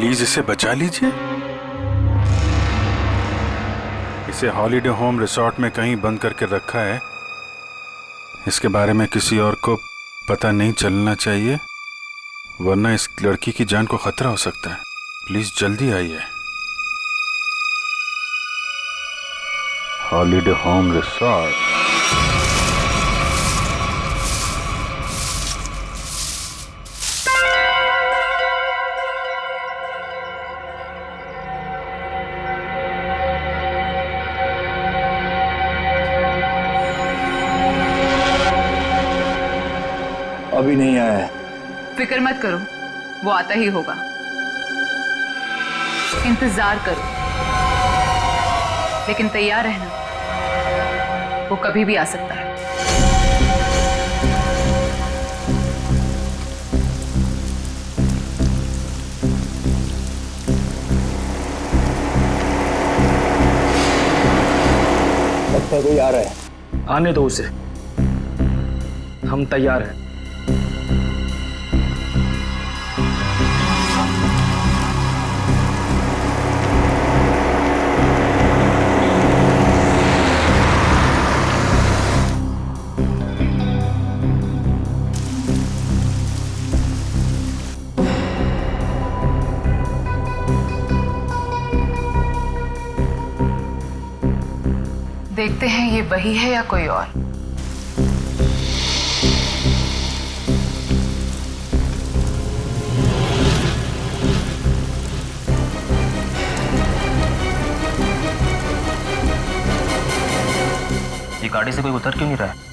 Please इसे बचा लीजिए। इसे हॉलिडे होम रिसोर्ट में कहीं बंद करके रखा है। इसके बारे में किसी और को पता नहीं चलना चाहिए, वरना इस लड़की की जान को खतरा हो सकता है। प्लीज जल्दी आइए। Holiday home resort. अभी नहीं आया है। फिक्र मत करो, वो आता ही होगा। इंतजार करो, लेकिन तैयार रहना, वो कभी भी आ सकता है। लगता है कोई आ रहा है। आने दो उसे, हम तैयार हैं। देखते हैं ये वही है या कोई और। ये गाड़ी से कोई उतर क्यों नहीं रहा है?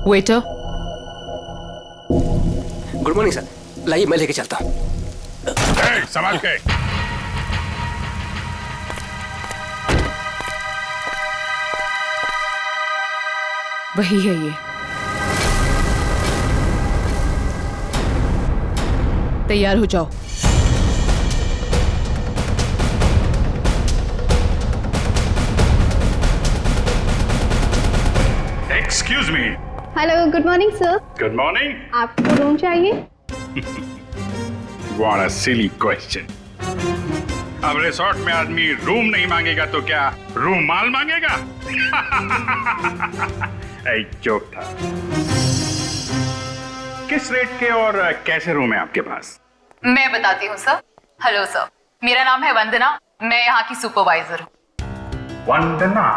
Waiter, good morning sir. लाइए मैं लेके चलता हूँ। संभाल के। वही है ये। तैयार हो जाओ। Excuse me. Hello, good morning sir. Good morning. आपको रूम चाहिए? What a silly question. अब रिसोर्ट में आदमी रूम नहीं मांगेगा तो क्या रूम माल मांगेगा? एक जोक था। किस रेट के और कैसे रूम है आपके पास? मैं बताती हूँ सर। हेलो सर, मेरा नाम है वंदना, मैं यहाँ की सुपरवाइजर हूँ। वंदना,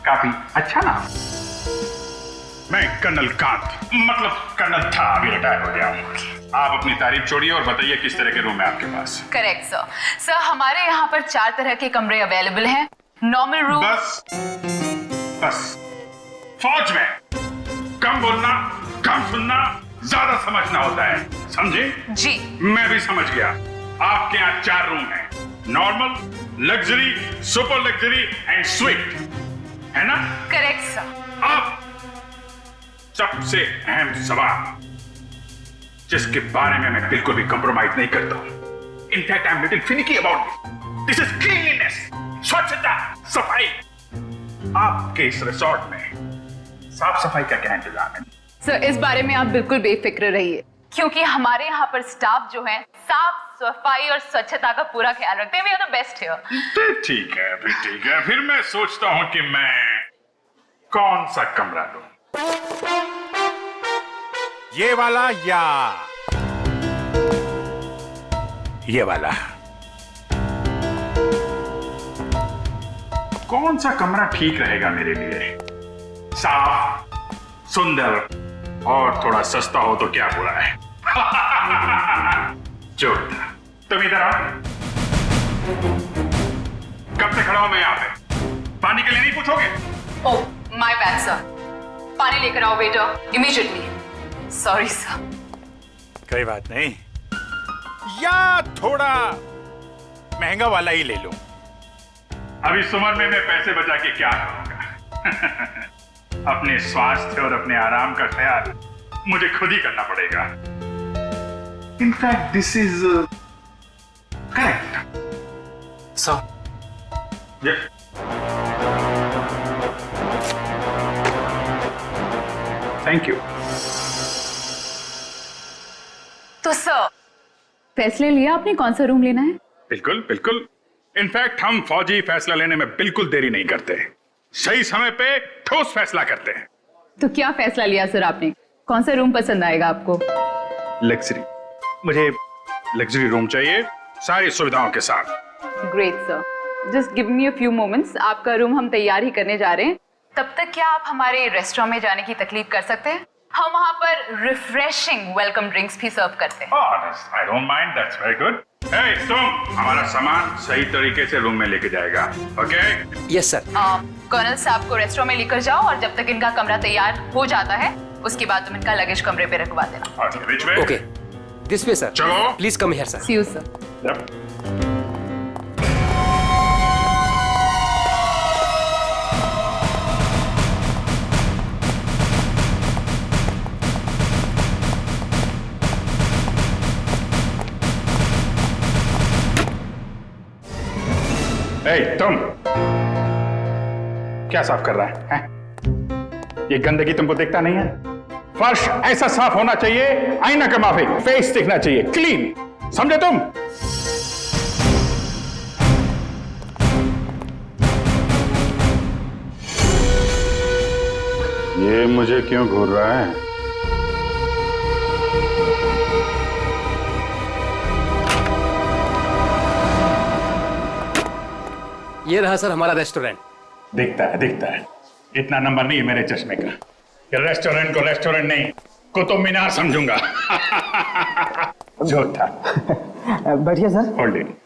काफी अच्छा नाम। मैं कर्नल कांत, मतलब कर्नल था, अभी रिटायर हो गया हूँ। आप अपनी तारीफ छोड़िए और बताइए किस तरह के रूम है आपके पास? Correct sir. सर हमारे यहाँ पर 4 तरह के कमरे अवेलेबल हैं। Normal room. बस बस, फौज में कम बोलना, कम सुनना, ज्यादा समझना होता है, समझे? जी। मैं भी समझ गया। आपके यहाँ 4 रूम हैं, normal, luxury, super luxury and sweet, है ना? Correct sir. अब सबसे अहम सवाल, जिसके बारे में मैं बिल्कुल भी कंप्रोमाइज नहीं करता हूं। In fact I am little finicky about this is cleanliness, स्वच्छता, सफाई। आपके इस रिसोर्ट में साफ सफाई का क्या इंतजाम है? सर इस बारे में आप बिल्कुल बेफिक्र रहिए, क्योंकि हमारे यहाँ पर स्टाफ जो है साफ सफाई और स्वच्छता का पूरा ख्याल रखते हैं। We are the best here. ठीक है, ठीक है। फिर मैं सोचता हूं कि मैं कौन सा कमरा लूं, ये वाला या ये वाला? कौन सा कमरा ठीक रहेगा मेरे लिए? साफ, सुंदर और थोड़ा सस्ता हो तो क्या बुरा है? जोरदार। तुम इधर आओ। कब से खड़ा हूं मैं यहाँ पे? पानी के लिए नहीं पूछोगे? ओह माय बैड सर, पानी लेकर आओ वेटर इमीडिएटली। Sorry sir. कोई बात नहीं, या थोड़ा महंगा वाला ही ले लो। अभी इस उम्र में मैं पैसे बचा के क्या करूंगा? अपने स्वास्थ्य और अपने आराम का ख्याल मुझे खुद ही करना पड़ेगा। In fact this is correct. Sir thank you. तो सर फैसले लिया आपने कौन सा रूम लेना है? बिल्कुल बिल्कुल। इनफैक्ट हम फौजी फैसला लेने में बिल्कुल देरी नहीं करते, सही समय पे ठोस फैसला करते हैं। तो क्या फैसला लिया सर आपने? कौन सा रूम पसंद आएगा आपको? लग्जरी, मुझे लग्जरी रूम चाहिए, सारी सुविधाओं के साथ। Great sir, just give me a few moments. आपका रूम हम तैयार ही करने जा रहे हैं। तब तक क्या आप हमारे रेस्टोरेंट में जाने की तकलीफ कर सकते हैं? हम वहाँ पर रिफ्रेशिंग वेलकम ड्रिंक्स भी सर्व करते हैं। I don't mind, that's very good. तुम हमारा सामान सही तरीके से रूम में लेके जाएगा, ओके? Yes sir. कर्नल साहब को रेस्टोरेंट में लेकर जाओ और जब तक इनका कमरा तैयार हो जाता है उसके बाद तुम इनका लगेज कमरे पे रखवा देना। बीच में। Okay, this way sir. चलो। Please come here sir. See you sir. Yep. तुम क्या साफ कर रहा है? ये गंदगी तुमको दिखता नहीं है? फर्श ऐसा साफ होना चाहिए, आईना के माफिक, फेस दिखना चाहिए क्लीन, समझे तुम? ये मुझे क्यों घूर रहा है? ये रहा सर हमारा रेस्टोरेंट। दिखता है। इतना नंबर नहीं है मेरे चश्मे का। ये रेस्टोरेंट को रेस्टोरेंट नहीं, कुतुब मीनार समझूंगा। जो था। बैठिए सर। Hold it.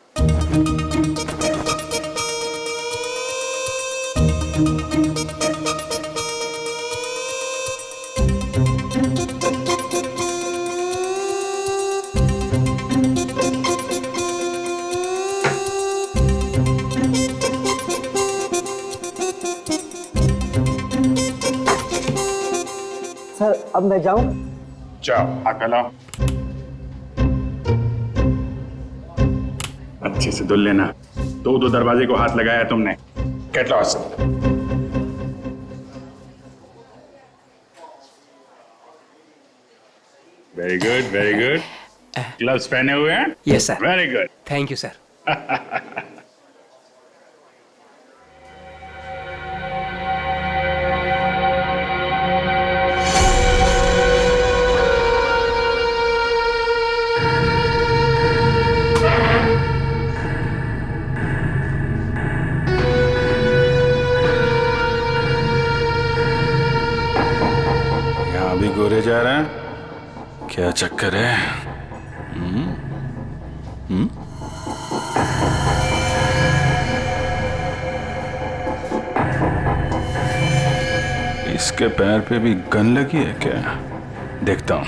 सर अब मैं जाऊं? जाओ, आकर लाओ। अच्छे से धुल लेना। दो दरवाजे को हाथ लगाया तुमने। Get lost. Very good. Gloves पहने हुए हैं? Yes sir. Very good. Thank you sir. यहाँ भी गोरे जा रहे हैं, क्या चक्कर है? इसके पैर पे भी गन लगी है क्या? देखता हूं।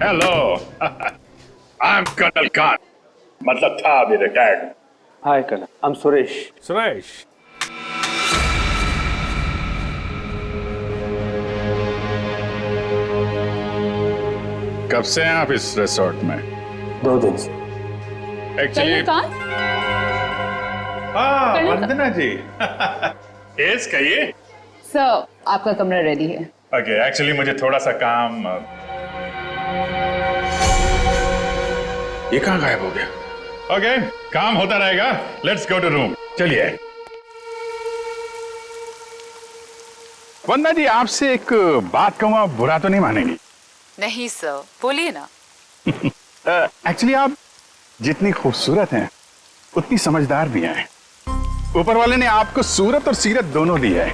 Hello, I am colonel Khan, मतलब था अभी retired. Hi colonel, I am Suresh. Suresh, कब से हैं आप इस रिसोर्ट में? 2 दिन से। एक्चुअली हाँ, वंदना जी। यस, कहिए। सर आपका कमरा रेडी है। ओके, एक्चुअली मुझे थोड़ा सा काम। ये कहाँ गायब हो गया? ओके, काम होता रहेगा। Let's go to room. चलिए। वंदना जी, आपसे एक बात कहूँ, आप बुरा तो नहीं मानेंगी? नहीं सर, बोलिए ना। एक्चुअली आप जितनी खूबसूरत हैं उतनी समझदार भी हैं। ऊपर वाले ने आपको सूरत और सीरत दोनों दी है।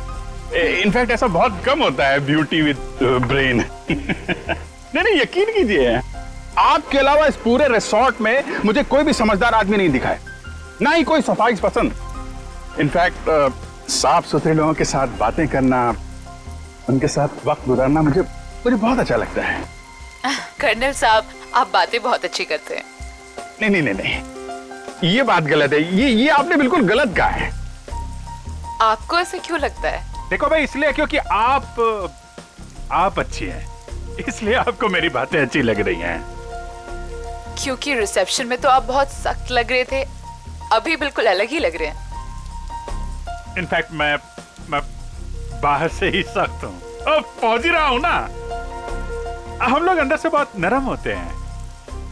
इनफैक्ट ऐसा बहुत कम होता है, ब्यूटी विद ब्रेन। नहीं नहीं, यकीन कीजिए, आपके अलावा इस पूरे रिसोर्ट में मुझे कोई भी समझदार आदमी नहीं दिखा है, ना ही कोई सफाई पसंद। इनफैक्ट साफ सुथरे लोगों के साथ बातें करना, उनके साथ वक्त गुजारना मुझे बहुत अच्छा लगता है। कर्नल साहब, आप बातें बहुत अच्छी करते हैं। नहीं नहीं नहीं नहीं, ये बात गलत है। ये आपने बिल्कुल गलत कहा है। आपको ऐसे क्यों लगता है? देखो भाई, इसलिए क्योंकि आप अच्छी हैं, इसलिए आपको मेरी बातें अच्छी लग रही हैं। क्योंकि रिसेप्शन में तो आप बहुत सख्त लग रहे थे, अभी बिल्कुल अलग ही लग रहे हैं। इनफैक्ट मैं बाहर से ही सख्त हूँ, पहुंच ही रहा हूँ ना। हम लोग अंदर से बहुत नरम होते हैं।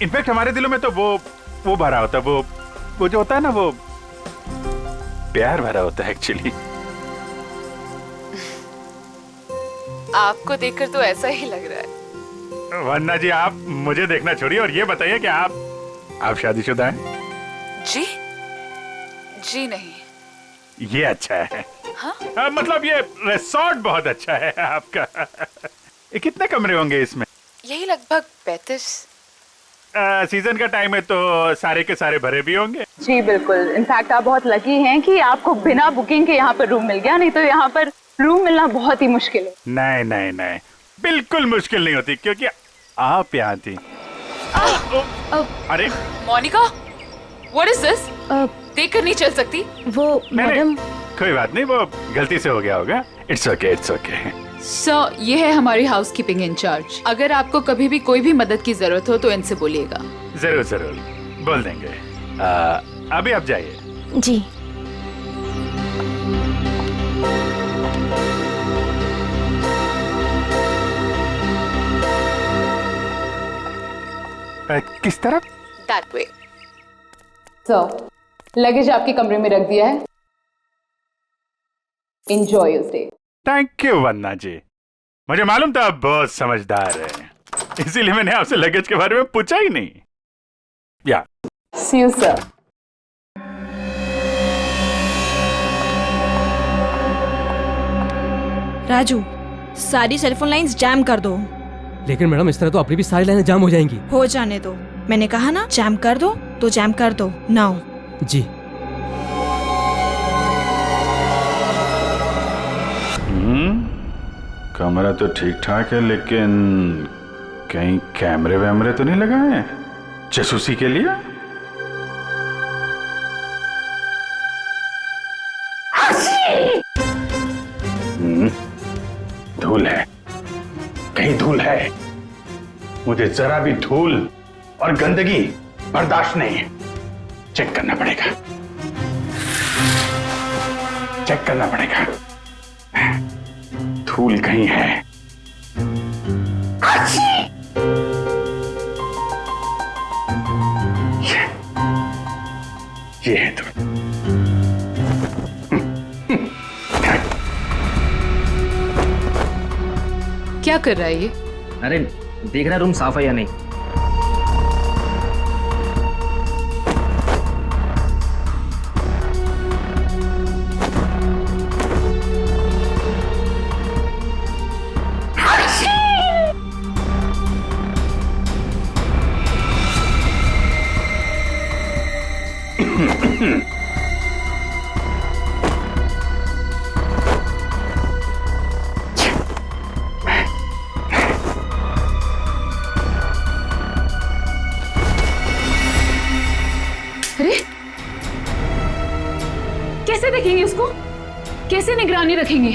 इनफैक्ट हमारे दिलों में तो वो भरा होता है, वो जो होता है ना, वो प्यार भरा होता है एक्चुअली। आपको देखकर तो ऐसा ही लग रहा है। वन्ना जी, आप मुझे देखना छोड़िए और ये बताइए कि आप शादीशुदा हैं? जी नहीं। ये अच्छा है। हाँ? मतलब ये रिसोर्ट बहुत अच्छा है आपका। कितने कमरे होंगे इसमें? यही लगभग 35। सीजन का टाइम है तो सारे के सारे भरे भी होंगे। जी बिल्कुल। इनफैक्ट आप बहुत लकी हैं कि आपको बिना बुकिंग के यहाँ पर रूम मिल गया, नहीं तो यहाँ पर रूम मिलना बहुत ही मुश्किल है। नहीं नहीं नहीं, बिल्कुल मुश्किल नहीं होती, क्योंकि आप यहाँ थी। अरे मोनिका, व्हाट इज दिस? देखकर नहीं चल सकती? वो मैडम। कोई बात नहीं, वो गलती से हो गया होगा। It's okay, it's okay. Sir, ये है हमारी हाउसकीपिंग इंचार्ज। अगर आपको कभी भी कोई भी मदद की जरूरत हो तो इनसे बोलिएगा। जरूर जरूर बोल देंगे। अभी आप जाइए। जी। किस तरफ? That way. सर, लगेज आपके कमरे में रख दिया है। Enjoy your stay. Thank you वन्ना जी, मुझे मालूम था आप बहुत समझदार हैं, इसीलिए मैंने आपसे लगेज के बारे में पूछा ही नहीं। या See you, sir. राजू, सारी सेलफोन लाइंस जैम कर दो। लेकिन मैडम, इस तरह तो अपनी भी सारी लाइनें जाम हो जाएंगी। हो जाने दो, मैंने कहा ना जैम कर दो तो जैम कर दो। नाउ। जी। कमरा तो ठीक ठाक है, लेकिन कहीं कैमरे वैमरे तो नहीं लगाए हैं जासूसी के लिए? धूल है, कहीं धूल है। मुझे जरा भी धूल और गंदगी बर्दाश्त नहीं है। चेक करना पड़ेगा, चेक करना पड़ेगा। धूल कहीं है। ये है धूल। क्या कर रहा है ये? अरे देख रहा रूम साफ है या नहीं। अरे, कैसे देखेंगे उसको? कैसे निगरानी रखेंगे?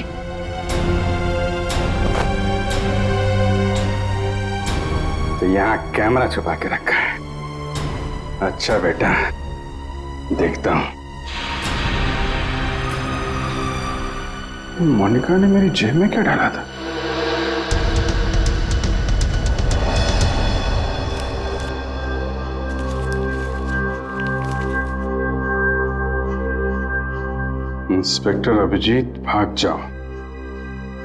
तो यहाँ कैमरा छुपा के रखा है। अच्छा बेटा, देखता हूं। मोनिका ने मेरी जेब में क्या डाला था? इंस्पेक्टर अभिजीत, भाग जाओ।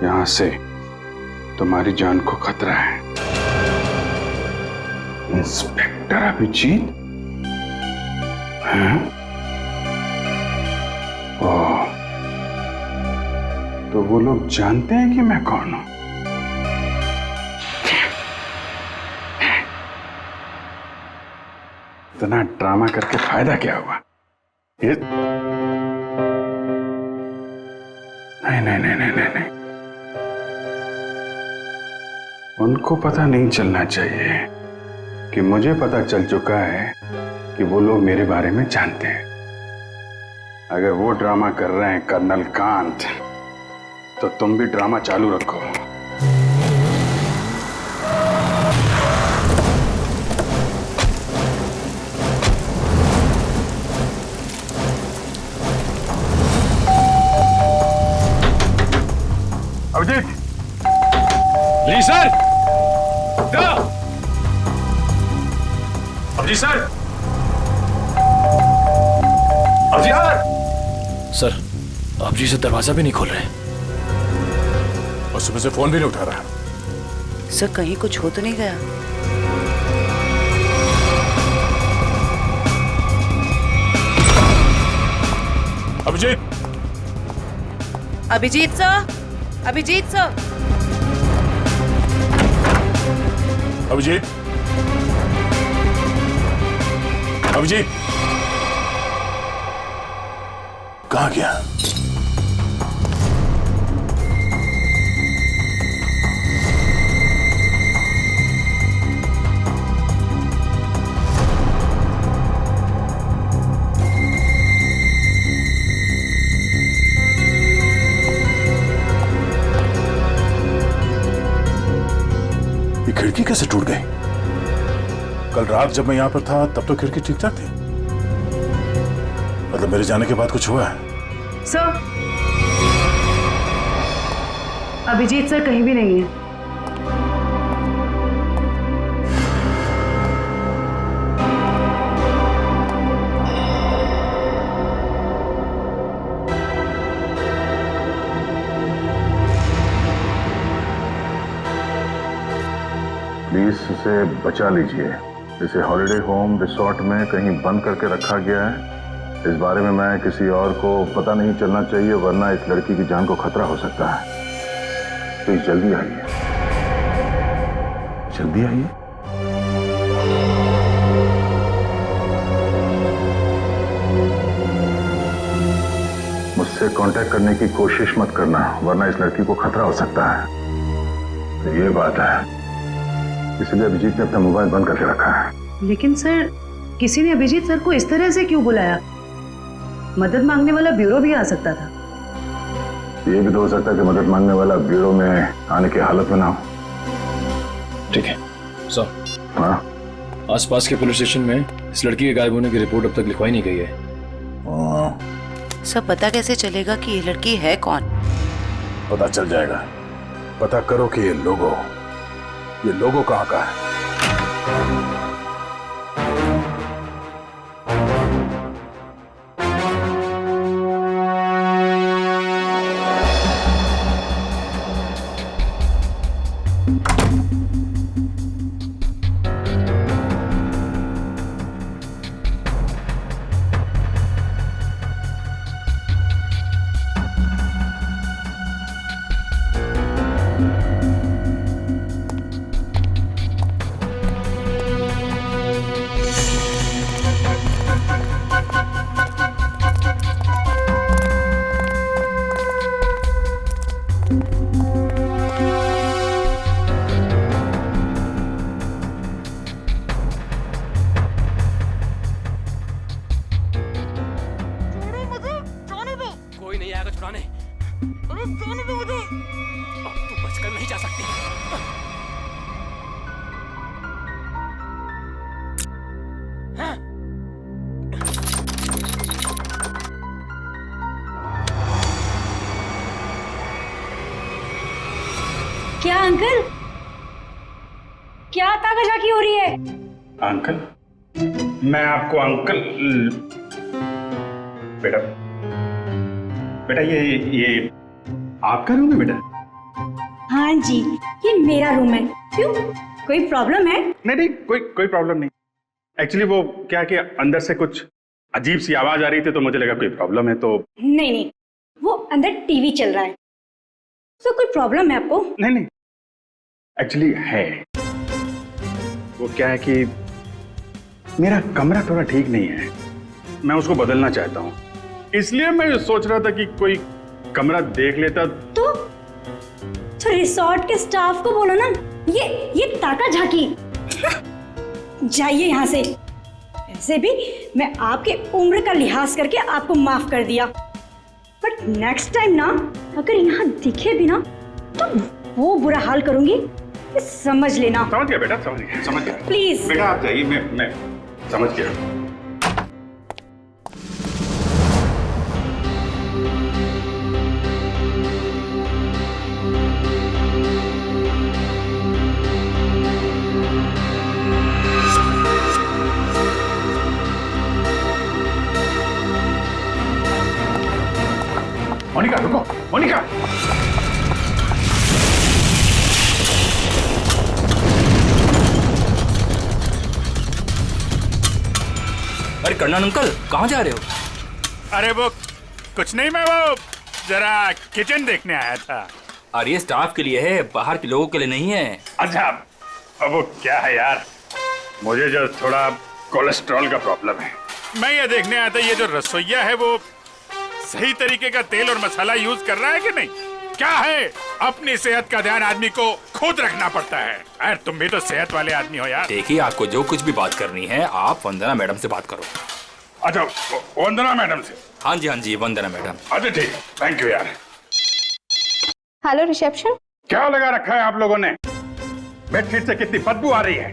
यहां से तुम्हारी जान को खतरा है। इंस्पेक्टर अभिजीत? हैं? ओह, तो वो लोग जानते हैं कि मैं कौन हूं? इतना ड्रामा करके फायदा क्या हुआ? ये नहीं। उनको पता नहीं चलना चाहिए कि मुझे पता चल चुका है कि वो लोग मेरे बारे में जानते हैं। अगर वो ड्रामा कर रहे हैं कर्नल कांत, तो तुम भी ड्रामा चालू रखो। अभिजीत! जी sir. Abhijit sir. Abhijit sir. Sir, आप जी से दरवाजा भी नहीं खोल रहे और सुबह से फोन भी नहीं उठा रहा। सर, कहीं कुछ हो तो नहीं गया? अभिजीत! अभिजीत सर! अभिजीत सर! अभिजीत! अभिजीत! कहाँ गया? खिड़की कैसे टूट गई? कल रात जब मैं यहां पर था तब तो खिड़की ठीक ठाक थी। मतलब मेरे जाने के बाद कुछ हुआ है? सर, अभिजीत सर कहीं भी नहीं है। प्लीज इसे बचा लीजिए। इसे हॉलिडे होम रिसोर्ट में कहीं बंद करके रखा गया है। इस बारे में मैं किसी और को पता नहीं चलना चाहिए, वरना इस लड़की की जान को खतरा हो सकता है। प्लीज जल्दी आइए, जल्दी आइए। मुझसे कांटेक्ट करने की कोशिश मत करना, वरना इस लड़की को खतरा हो सकता है। तो ये बात है, इसलिए अभिजीत ने अपना मोबाइल बंद करके रखा है। लेकिन सर, किसी ने अभिजीत सर को इस तरह से क्यों बुलाया? मदद मांगने वाला ब्यूरो भी आ सकता था। ये भी तो हो सकता है कि मदद मांगने वाला ब्यूरो में आने की हालत में ना हो। ठीक है सर। हाँ, आसपास के पुलिस स्टेशन में इस लड़की के गायब होने की रिपोर्ट अब तक लिखवाई नहीं गई है। सब पता कैसे चलेगा कि ये लड़की है कौन? पता चल जाएगा। पता करो कि ये लोगो कहाँ का है। क्या अंकल, क्या ताकाजाकी हो रही है? अंकल? मैं आपको अंकल बेटा ये आपका रूम है बेटा? हाँ जी, ये मेरा रूम है। क्यों, कोई प्रॉब्लम है? नहीं, कोई प्रॉब्लम नहीं। एक्चुअली वो क्या कि अंदर से कुछ अजीब सी आवाज आ रही थी, तो मुझे लगा कोई प्रॉब्लम है। तो नहीं, वो अंदर टीवी चल रहा है, तो कोई प्रॉब्लम है आपको? नहीं, एक्चुअली है। वो क्या है कि मेरा कमरा थोड़ा ठीक नहीं है, मैं उसको बदलना चाहता हूँ, इसलिए मैं सोच रहा था कि कोई कमरा देख लेता। तो रिसोर्ट के स्टाफ को बोलो ना, ये ताका झाकी जाइए यहाँ से। ऐसे भी मैं आपके उम्र का लिहाज करके आपको माफ कर दिया, बट नेक्स्ट टाइम ना अगर यहाँ दिखे भी ना तो वो बुरा हाल करूंगी, ये समझ लेना। समझ गया बेटा, समझ गया। प्लीज बेटा आप जाइए, मैं समझ गया। मोनिका रुको, मोनिका। अरे कर्नल अंकल, कहाँ जा रहे हो? अरे वो कुछ नहीं, मैं वो जरा किचन देखने आया था। अरे ये स्टाफ के लिए है, बाहर के लोगों के लिए नहीं है। अच्छा, अब वो क्या है यार, मुझे जो थोड़ा कोलेस्ट्रॉल का प्रॉब्लम है, मैं ये देखने आया था ये जो रसोइया है वो सही तरीके का तेल और मसाला यूज कर रहा है कि नहीं। क्या है, अपनी सेहत का ध्यान आदमी को खुद रखना पड़ता है। अरे तुम भी तो सेहत वाले आदमी हो यार। देखिए, आपको जो कुछ भी बात करनी है आप वंदना मैडम से बात करो। अच्छा, वंदना मैडम से? हाँ जी, वंदना मैडम। अच्छा ठीक, थैंक यू यार। Hello reception. क्या लगा रखा है आप लोगों ने? बेडशीट से कितनी बदबू आ रही है,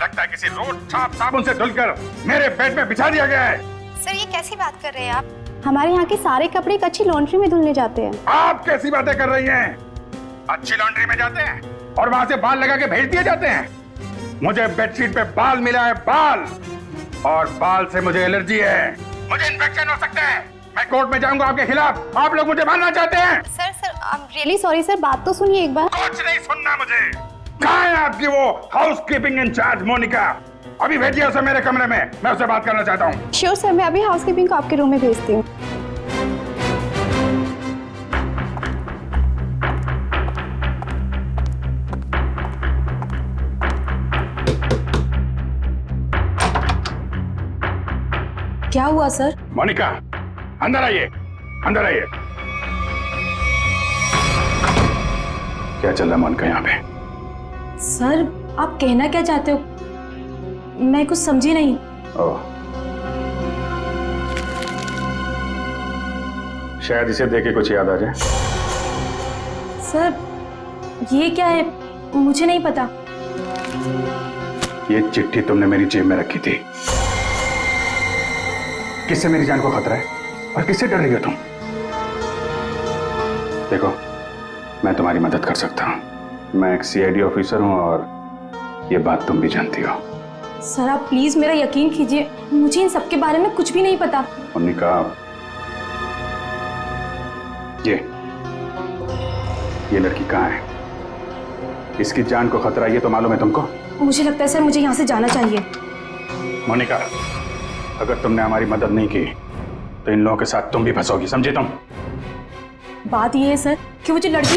लगता है किसी रोड साबुन से धुलकर मेरे बेड में बिछा दिया गया है। सर ये कैसी बात कर रहे हैं आप? हमारे यहाँ के सारे कपड़े एक अच्छी लॉन्ड्री में धुलने जाते हैं। आप कैसी बातें कर रही हैं? अच्छी लॉन्ड्री में जाते हैं और वहां से बाल लगा के भेज दिए जाते हैं। मुझे बेडशीट पे बाल मिला है, बाल, और बाल से मुझे एलर्जी है, मुझे इन्फेक्शन हो सकता है। मैं कोर्ट में जाऊंगा आपके खिलाफ। आप लोग मुझे मारना चाहते हैं? Sir I am really sorry sir, बात तो सुनिए एक बार। कुछ नहीं सुनना मुझे। कहाँ है आपकी वो हाउसकीपिंग इंचार्ज मोनिका? अभी भेजिए उसे मेरे कमरे में, मैं उससे बात करना चाहता हूँ। श्योर सर, मैं अभी हाउसकीपिंग को आपके रूम में भेजती हूँ। क्या हुआ सर? मोनिका, अंदर आइए, अंदर आइए। क्या चल रहा है मोनिका यहाँ पे? सर आप कहना क्या चाहते हो, मैं कुछ समझी नहीं। ओह, शायद इसे देख के कुछ याद आ जाए। सर ये क्या है, मुझे नहीं पता। ये चिट्ठी तुमने मेरी जेब में रखी थी। किससे मेरी जान को खतरा है और किससे डर रही हो तुम? देखो, मैं तुम्हारी मदद कर सकता हूं। मैं एक सीआईडी ऑफिसर हूं और ये बात तुम भी जानती हो। सर आप प्लीज मेरा यकीन कीजिए, मुझे इन सब के बारे में कुछ भी नहीं पता। मोनिका, ये लड़की कहाँ है? इसकी जान को खतरा ये तो मालूम है तुमको? मुझे लगता है सर मुझे यहाँ से जाना चाहिए। मोनिका, अगर तुमने हमारी मदद नहीं की तो इन लोगों के साथ तुम भी फंसोगी, समझे तुम? बात ये है सर कि वो जो लड़की।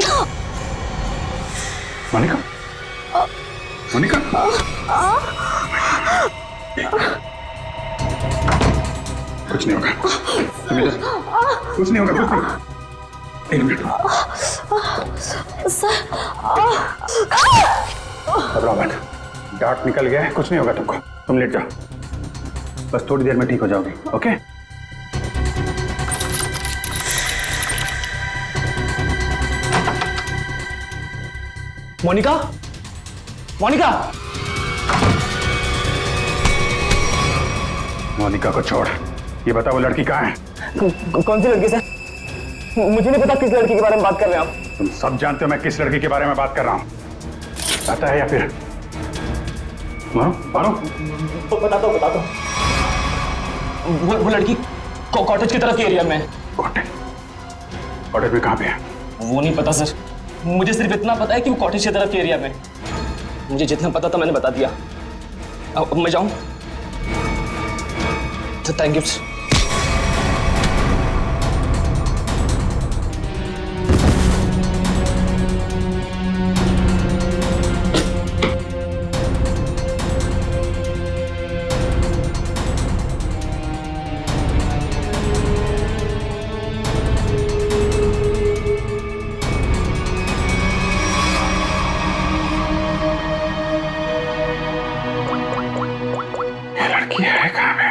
मोनिका, मोनिका, कुछ नहीं होगा, कुछ नहीं होगा, कुछ नहीं। एक मिनट, घबराओ मत, डार्ट निकल गया है, कुछ नहीं होगा तुमको। तुम लेट जाओ, बस थोड़ी देर में ठीक हो जाओगी। ओके? मोनिका, मोनिका, मोनिका को छोड़, ये बता वो लड़की कहाँ है? कौन सी लड़की सर? मुझे नहीं पता किस लड़की के बारे में बात कर रहे हैं आप। तुम सब जानते हो मैं किस लड़की के बारे में बात कर रहा हूँ। पता है या फिर मारो? बता दो। वो लड़की कॉटेज की तरफ के एरिया में। कॉटेज में कहाँ पे है? वो नहीं पता सर, मुझे सिर्फ इतना पता है कि वो कॉटेज की तरफ के एरिया में। मुझे जितना पता था मैंने बता दिया। अब मैं जाऊं? Thank you. लड़की है कहाँ पे?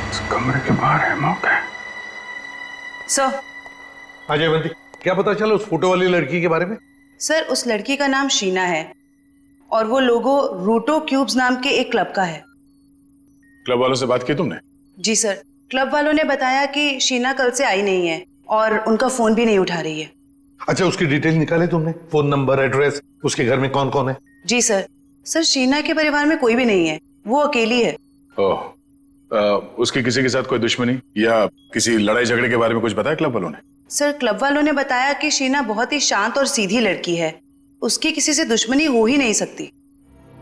इस कमरे के बाहर है, मौका है। सर। हाँ जयवंती, क्या पता चला उस फोटो वाली लड़की के बारे में? सर, उस लड़की का नाम शीना है और वो लोगो रूटो क्यूब्स नाम के एक क्लब का है। क्लब वालों से बात की तुमने? जी सर, क्लब वालों ने बताया कि शीना कल से आई नहीं है और उनका फोन भी नहीं उठा रही है। अच्छा, उसकी डिटेल निकाले तुमने? फोन नंबर, एड्रेस, उसके घर में कौन कौन है? जी सर। सर, शीना के परिवार में कोई भी नहीं है, वो अकेली है। ओह, उसकी किसी के साथ कोई दुश्मनी या किसी लड़ाई झगड़े के बारे में कुछ बताया क्लब वालों ने? सर, क्लब वालों ने बताया कि शीना बहुत ही शांत और सीधी लड़की है, उसकी किसी से दुश्मनी हो ही नहीं सकती।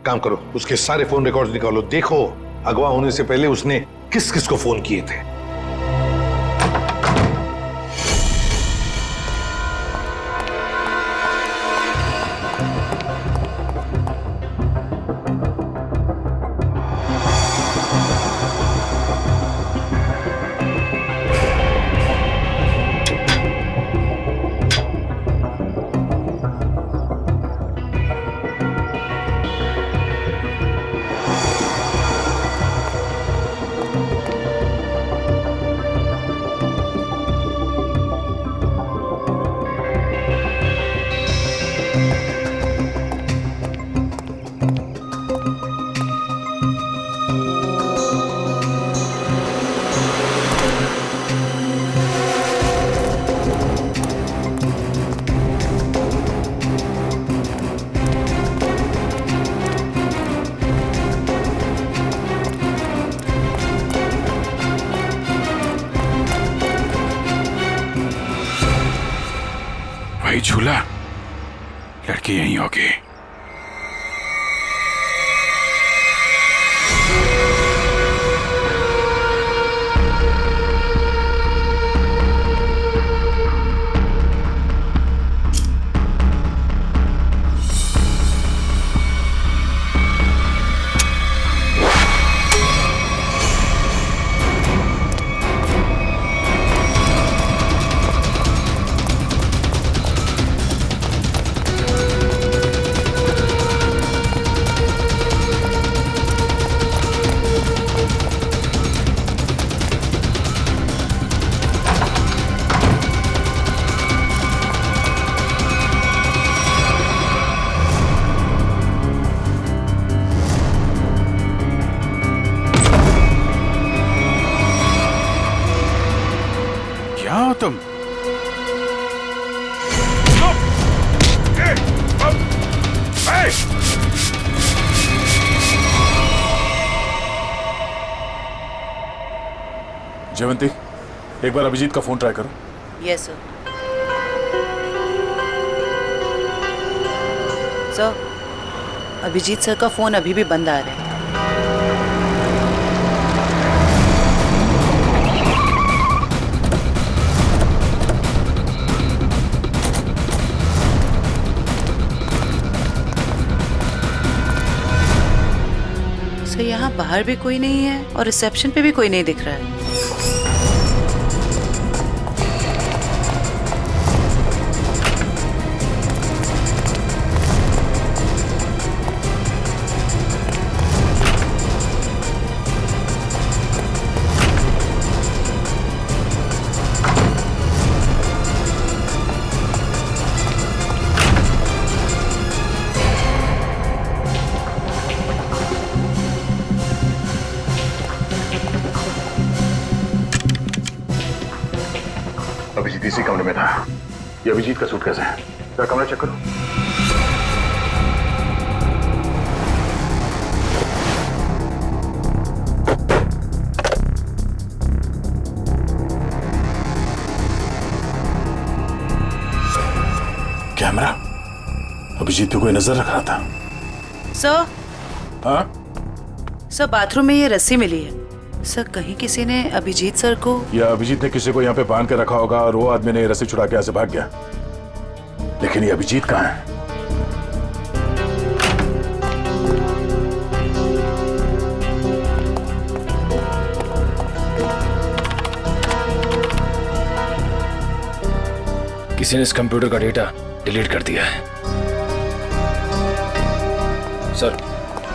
काम करो, उसके सारे फोन रिकॉर्ड्स निकालो, देखो अगवा होने से पहले उसने किस किस को फोन किए थे। वही झूला, लड़की यहीं होगी। क्या हो तुम? जयवंती, एक बार अभिजीत का फोन ट्राई करो। Yes sir. Sir, Abhijit sir का फोन अभी भी बंद आ रहा है। सर, यहाँ बाहर भी कोई नहीं है और रिसेप्शन पे भी कोई नहीं दिख रहा है। अभिजीत इसी कमरे में था। ये अभिजीत का सूटकेस है। क्या कमरा चेक करो। कोई नजर रख रहा था। सर, हाँ सर बाथरूम में ये रस्सी मिली है। सर कहीं किसी ने अभिजीत सर को, या अभिजीत ने किसी को यहाँ पे बांध के रखा होगा और वो आदमी ने रस्सी छुड़ा के यहाँ से भाग गया। लेकिन ये अभिजीत कहाँ है? किसी ने इस कंप्यूटर का डेटा डिलीट कर दिया है। सर,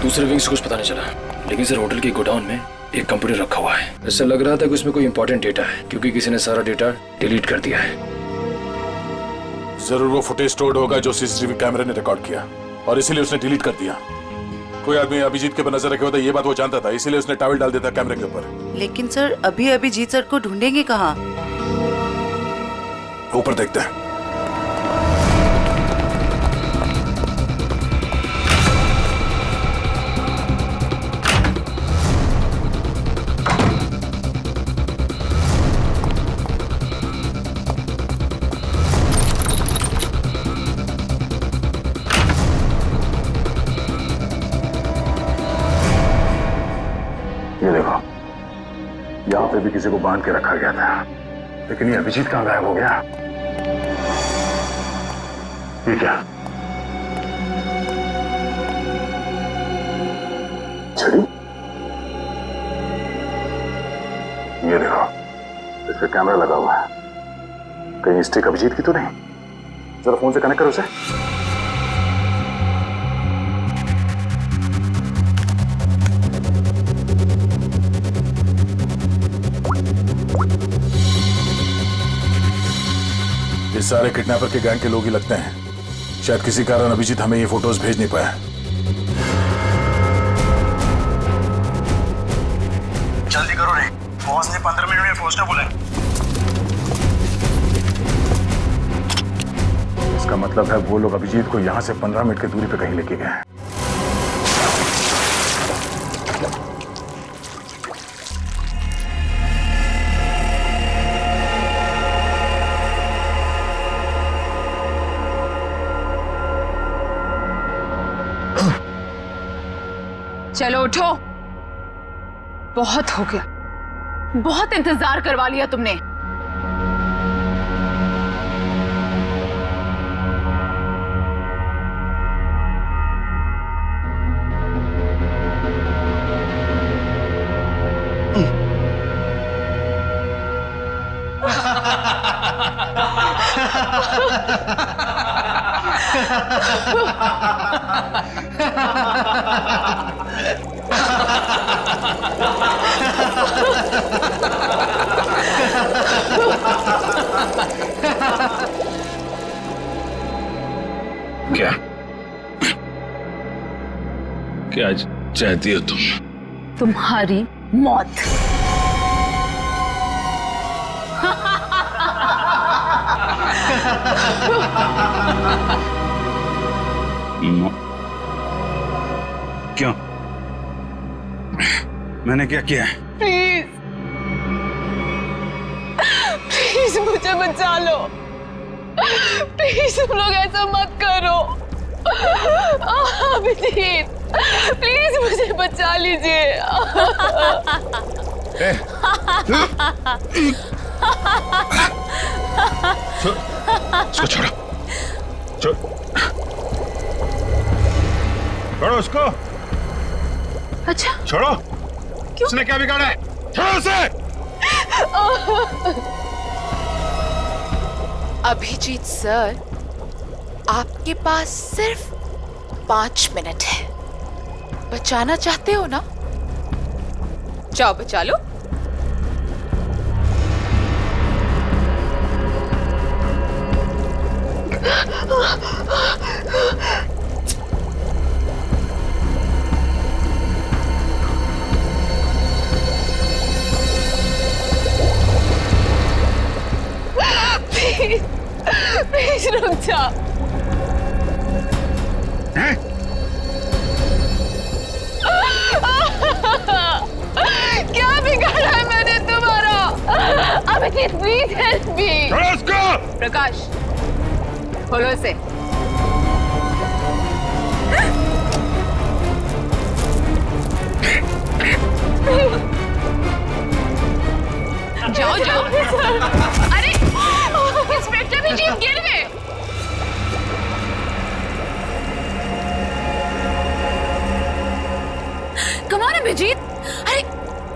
दूसरे विंग से कुछ पता नहीं चला, लेकिन सर होटल के गोडाउन में एक कंप्यूटर रखा हुआ है। ऐसा लग रहा था कि उसमें कोई इंपॉर्टेंट डेटा है, क्योंकि किसी ने सारा डेटा डिलीट कर दिया है। जरूर वो फुटेज स्टोर्ड होगा जो सीसीटीवी कैमरे ने रिकॉर्ड किया, और इसीलिए उसने डिलीट कर दिया। कोई आदमी अभिजीत के ऊपर नजर रखे होता, ये बात वो जानता था, इसीलिए उसने टॉवल डाल दिया था कैमरे के ऊपर। लेकिन सर अभी अभिजीत सर को ढूंढेंगे कहाँ? ऊपर देखते हैं। ये देखो, यहाँ पे भी किसी को बांध के रखा गया था, लेकिन ये अभिजीत कहाँ गायब हो गया? ये क्या? छड़ी? ये देखो, इस पे कैमरा लगा हुआ है। कहीं स्टिक अभिजीत की तो नहीं? जरा फोन से कनेक्ट करो उसे। ये सारे किडनैपर के गैंग के लोग ही लगते हैं। शायद किसी कारण अभिजीत हमें ये फोटोज भेज नहीं पाया। जल्दी करो रे, बॉस ने 15 मिनट में पहुंचना बोला है। इसका मतलब है वो लोग अभिजीत को यहाँ से 15 मिनट की दूरी पे कहीं लेके गए हैं। चलो उठो, बहुत हो गया, बहुत इंतजार करवा लिया तुमने। क्या क्या चाहती हो तुम? तुम्हारी मौत। क्यों? मैंने क्या किया है? प्लीज प्लीज मुझे बचा लो। प्लीज तुम लोग ऐसा मत करो। अभिजीत प्लीज मुझे बचा लीजिए। इसको छोड़ो, छोड़ो उसको। अच्छा छोड़ो। क्यों? उसने क्या बिगाड़ा है? छोड़ो उसे। अभिजीत सर, आपके पास सिर्फ 5 मिनट है। बचाना चाहते हो ना? जाओ बचा लो। प्लीज प्लीज रुक जा। क्या बिगाड़ा है मैंने तुम्हारा? Abhijeet please help me. Prakash खोलो इसे। जाओ जाओ। अरे इंस्पेक्टर भी जीत गिर गए। कम ऑन अभिजीत, अरे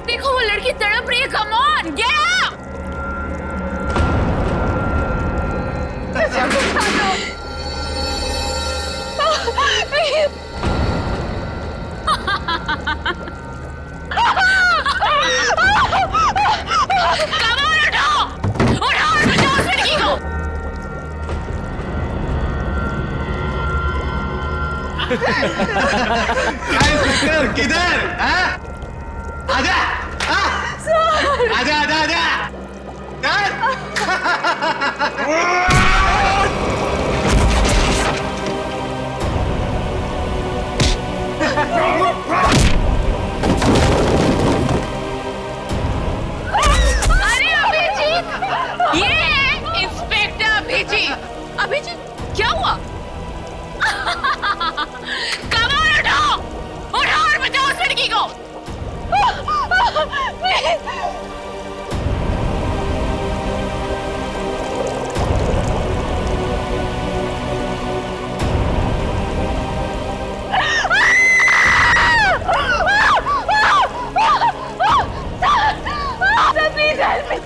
देखो वो लड़की तड़प रही है। Come on get up. किधर? आजा, आजा, आजा, आजा। अरे अभिजीत, ये है इंस्पेक्टर अभिजीत। अभिजीत क्या हुआ? कमाल उठाओ, उठाओ और बचाओ उस लड़की को। Please help me.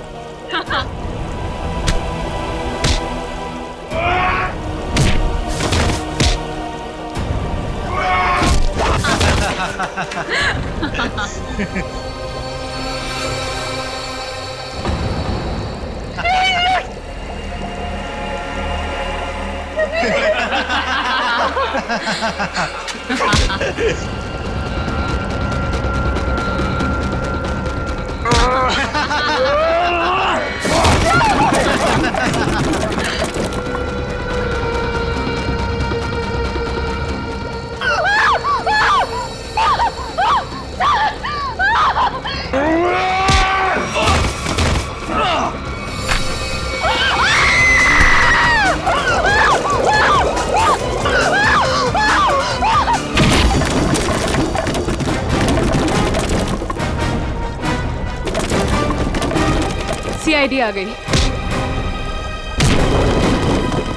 सीआईडी आ गई।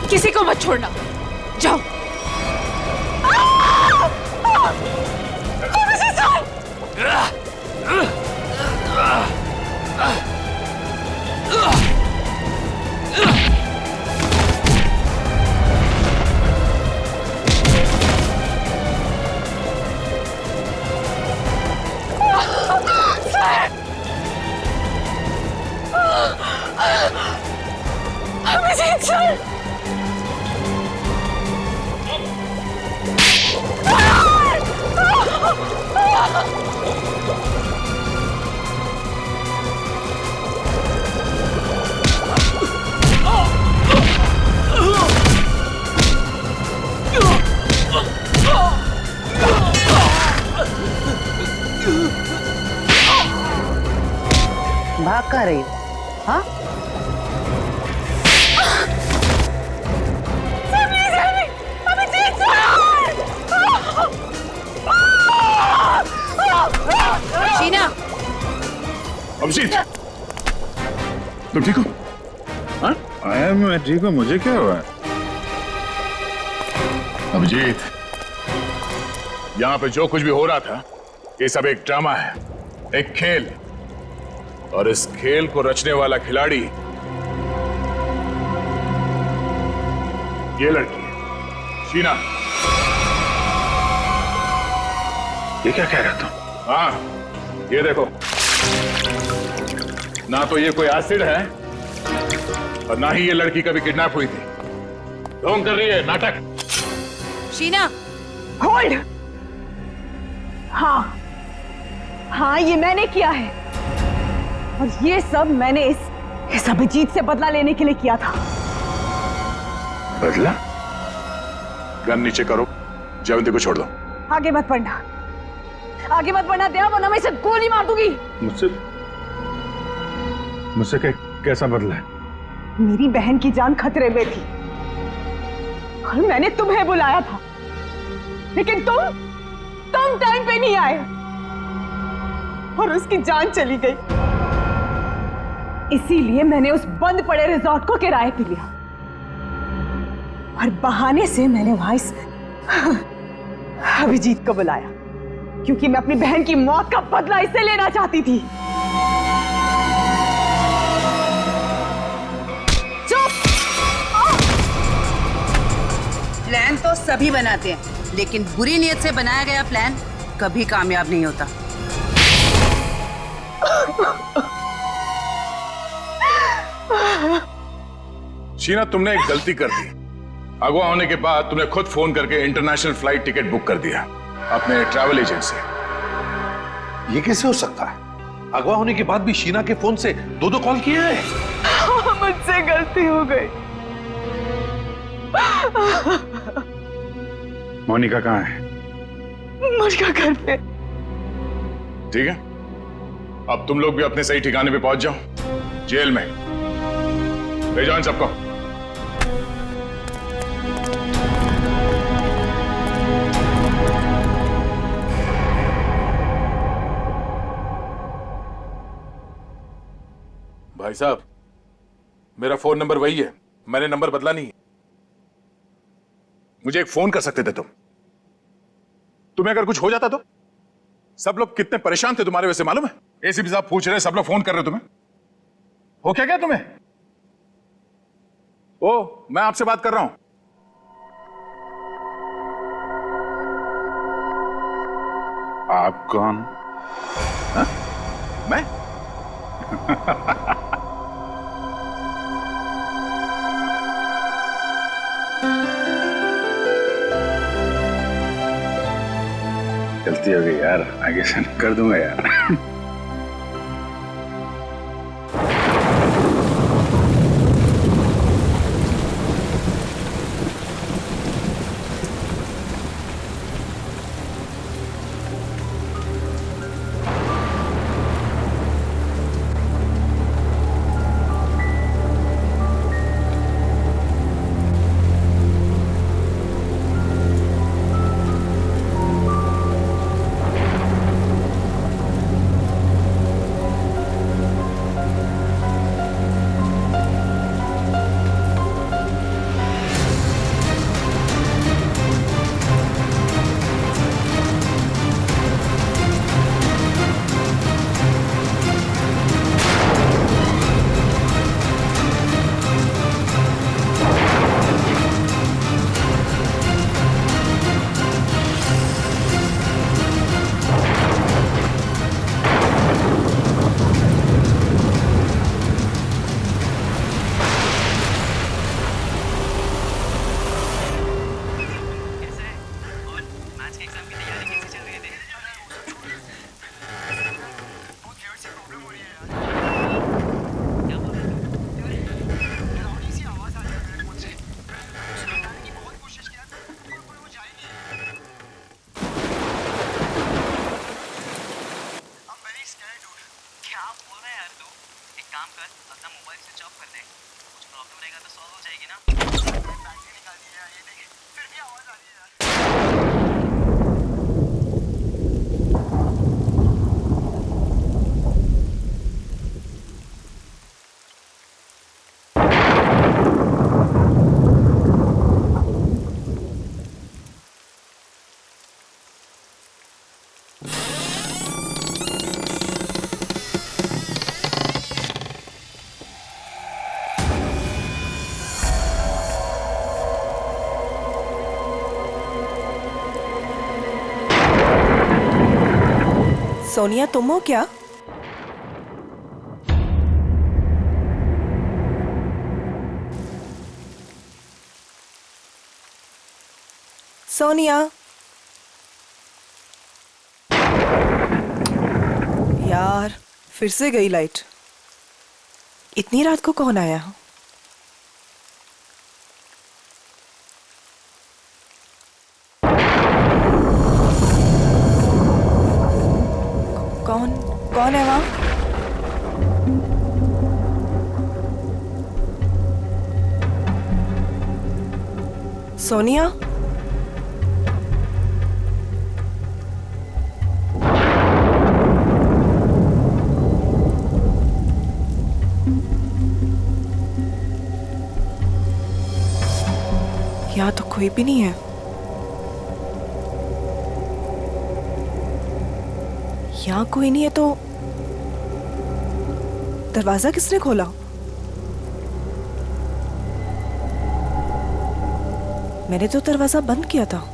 किसी को मत छोड़ना, जाओ। अभिजीत सर, भाग कहाँ रही हो? हाँ? शीना, अभिजीत, तुम ठीक हो? हाँ? मैं ठीक हूँ। मुझे क्या हुआ? अभिजीत, यहाँ पे जो कुछ भी हो रहा था, ये सब एक ड्रामा है, एक खेल। और इस खेल को रचने वाला खिलाड़ी ये लड़की है, शीना। ये क्या कह रहा था? हाँ, ये देखो, ना तो ये कोई एसिड है और ना ही ये लड़की कभी किडनैप हुई थी। ढोंग कर रही है, नाटक। शीना, होल्ड। हाँ हाँ, ये मैंने किया है और ये सब मैंने इस अभिजीत से बदला लेने के लिए किया था। बदला? गन नीचे करो, जयवंती को छोड़ दो। आगे मत बढ़ना, आगे मत बढ़ना दया, वरना मैं इसे गोली मार दूंगी। मुझसे कैसा बदला है? मेरी बहन की जान खतरे में थी और मैंने तुम्हें बुलाया था लेकिन तुम टाइम पे नहीं आए और उसकी जान चली गई। इसीलिए मैंने उस बंद पड़े रिजॉर्ट को किराए पे लिया और बहाने से मैंने वहां इस अभिजीत को बुलाया, क्योंकि मैं अपनी बहन की मौत का बदला इससे लेना चाहती थी। प्लान तो सभी बनाते हैं, लेकिन बुरी नीयत से बनाया गया प्लान कभी कामयाब नहीं होता। शीना, तुमने एक गलती कर दी। अगवा होने के बाद तुमने खुद फोन करके इंटरनेशनल फ्लाइट टिकट बुक कर दिया अपने ट्रैवल एजेंट से। ये कैसे हो सकता है? अगवा होने के बाद भी शीना के फोन से दो कॉल किए हैं। मुझसे गलती हो गई। मोनिका कहाँ है? मोनिका घर पे। ठीक है, अब तुम लोग भी अपने सही ठिकाने पे पहुंच जाओ, जेल में ले जाओ इन सबको। भाई साहब, मेरा फोन नंबर वही है, मैंने नंबर बदला नहीं है। मुझे एक फोन कर सकते थे तुम। तुम्हें अगर कुछ हो जाता तो? सब लोग कितने परेशान थे तुम्हारे वजह से, मालूम है? एसीपी साहब पूछ रहे, सब लोग फोन कर रहे तुम्हें। हो क्या तुम्हें? ओ, मैं आपसे बात कर रहा हूं। आप कौन? हा? मैं? गलती हो गई यार, आगे से कर दूंगा यार। सोनिया, तुम हो क्या? सोनिया, यार फिर से गई लाइट। इतनी रात को कौन आया? कौन है वहां? सोनिया, कोई भी नहीं है। यहाँ कोई नहीं है तो दरवाजा किसने खोला? मैंने तो दरवाजा बंद किया था।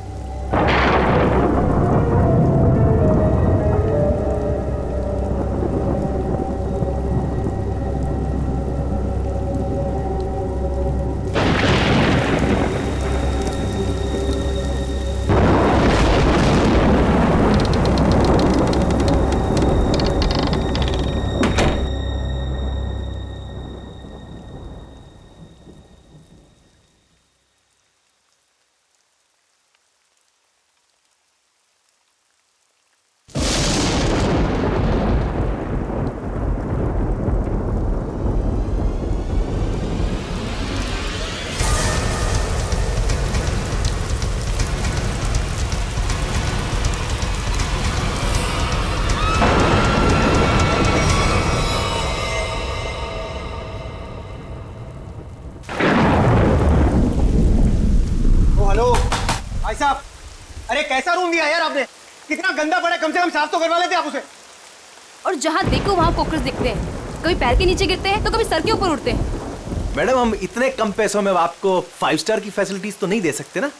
भाई साहब, अरे कैसा रूम दिया यार आपने? कितना गंदा पड़ा है, कम से कम साफ तो करवा लेते आप उसे। और जहाँ देखो वहाँ कॉकरोच दिखते हैं, कभी पैर के नीचे गिरते हैं तो कभी सर के ऊपर उड़ते हैं। मैडम, हम इतने कम पैसों में आपको 5 स्टार की फैसिलिटीज तो नहीं दे सकते ना।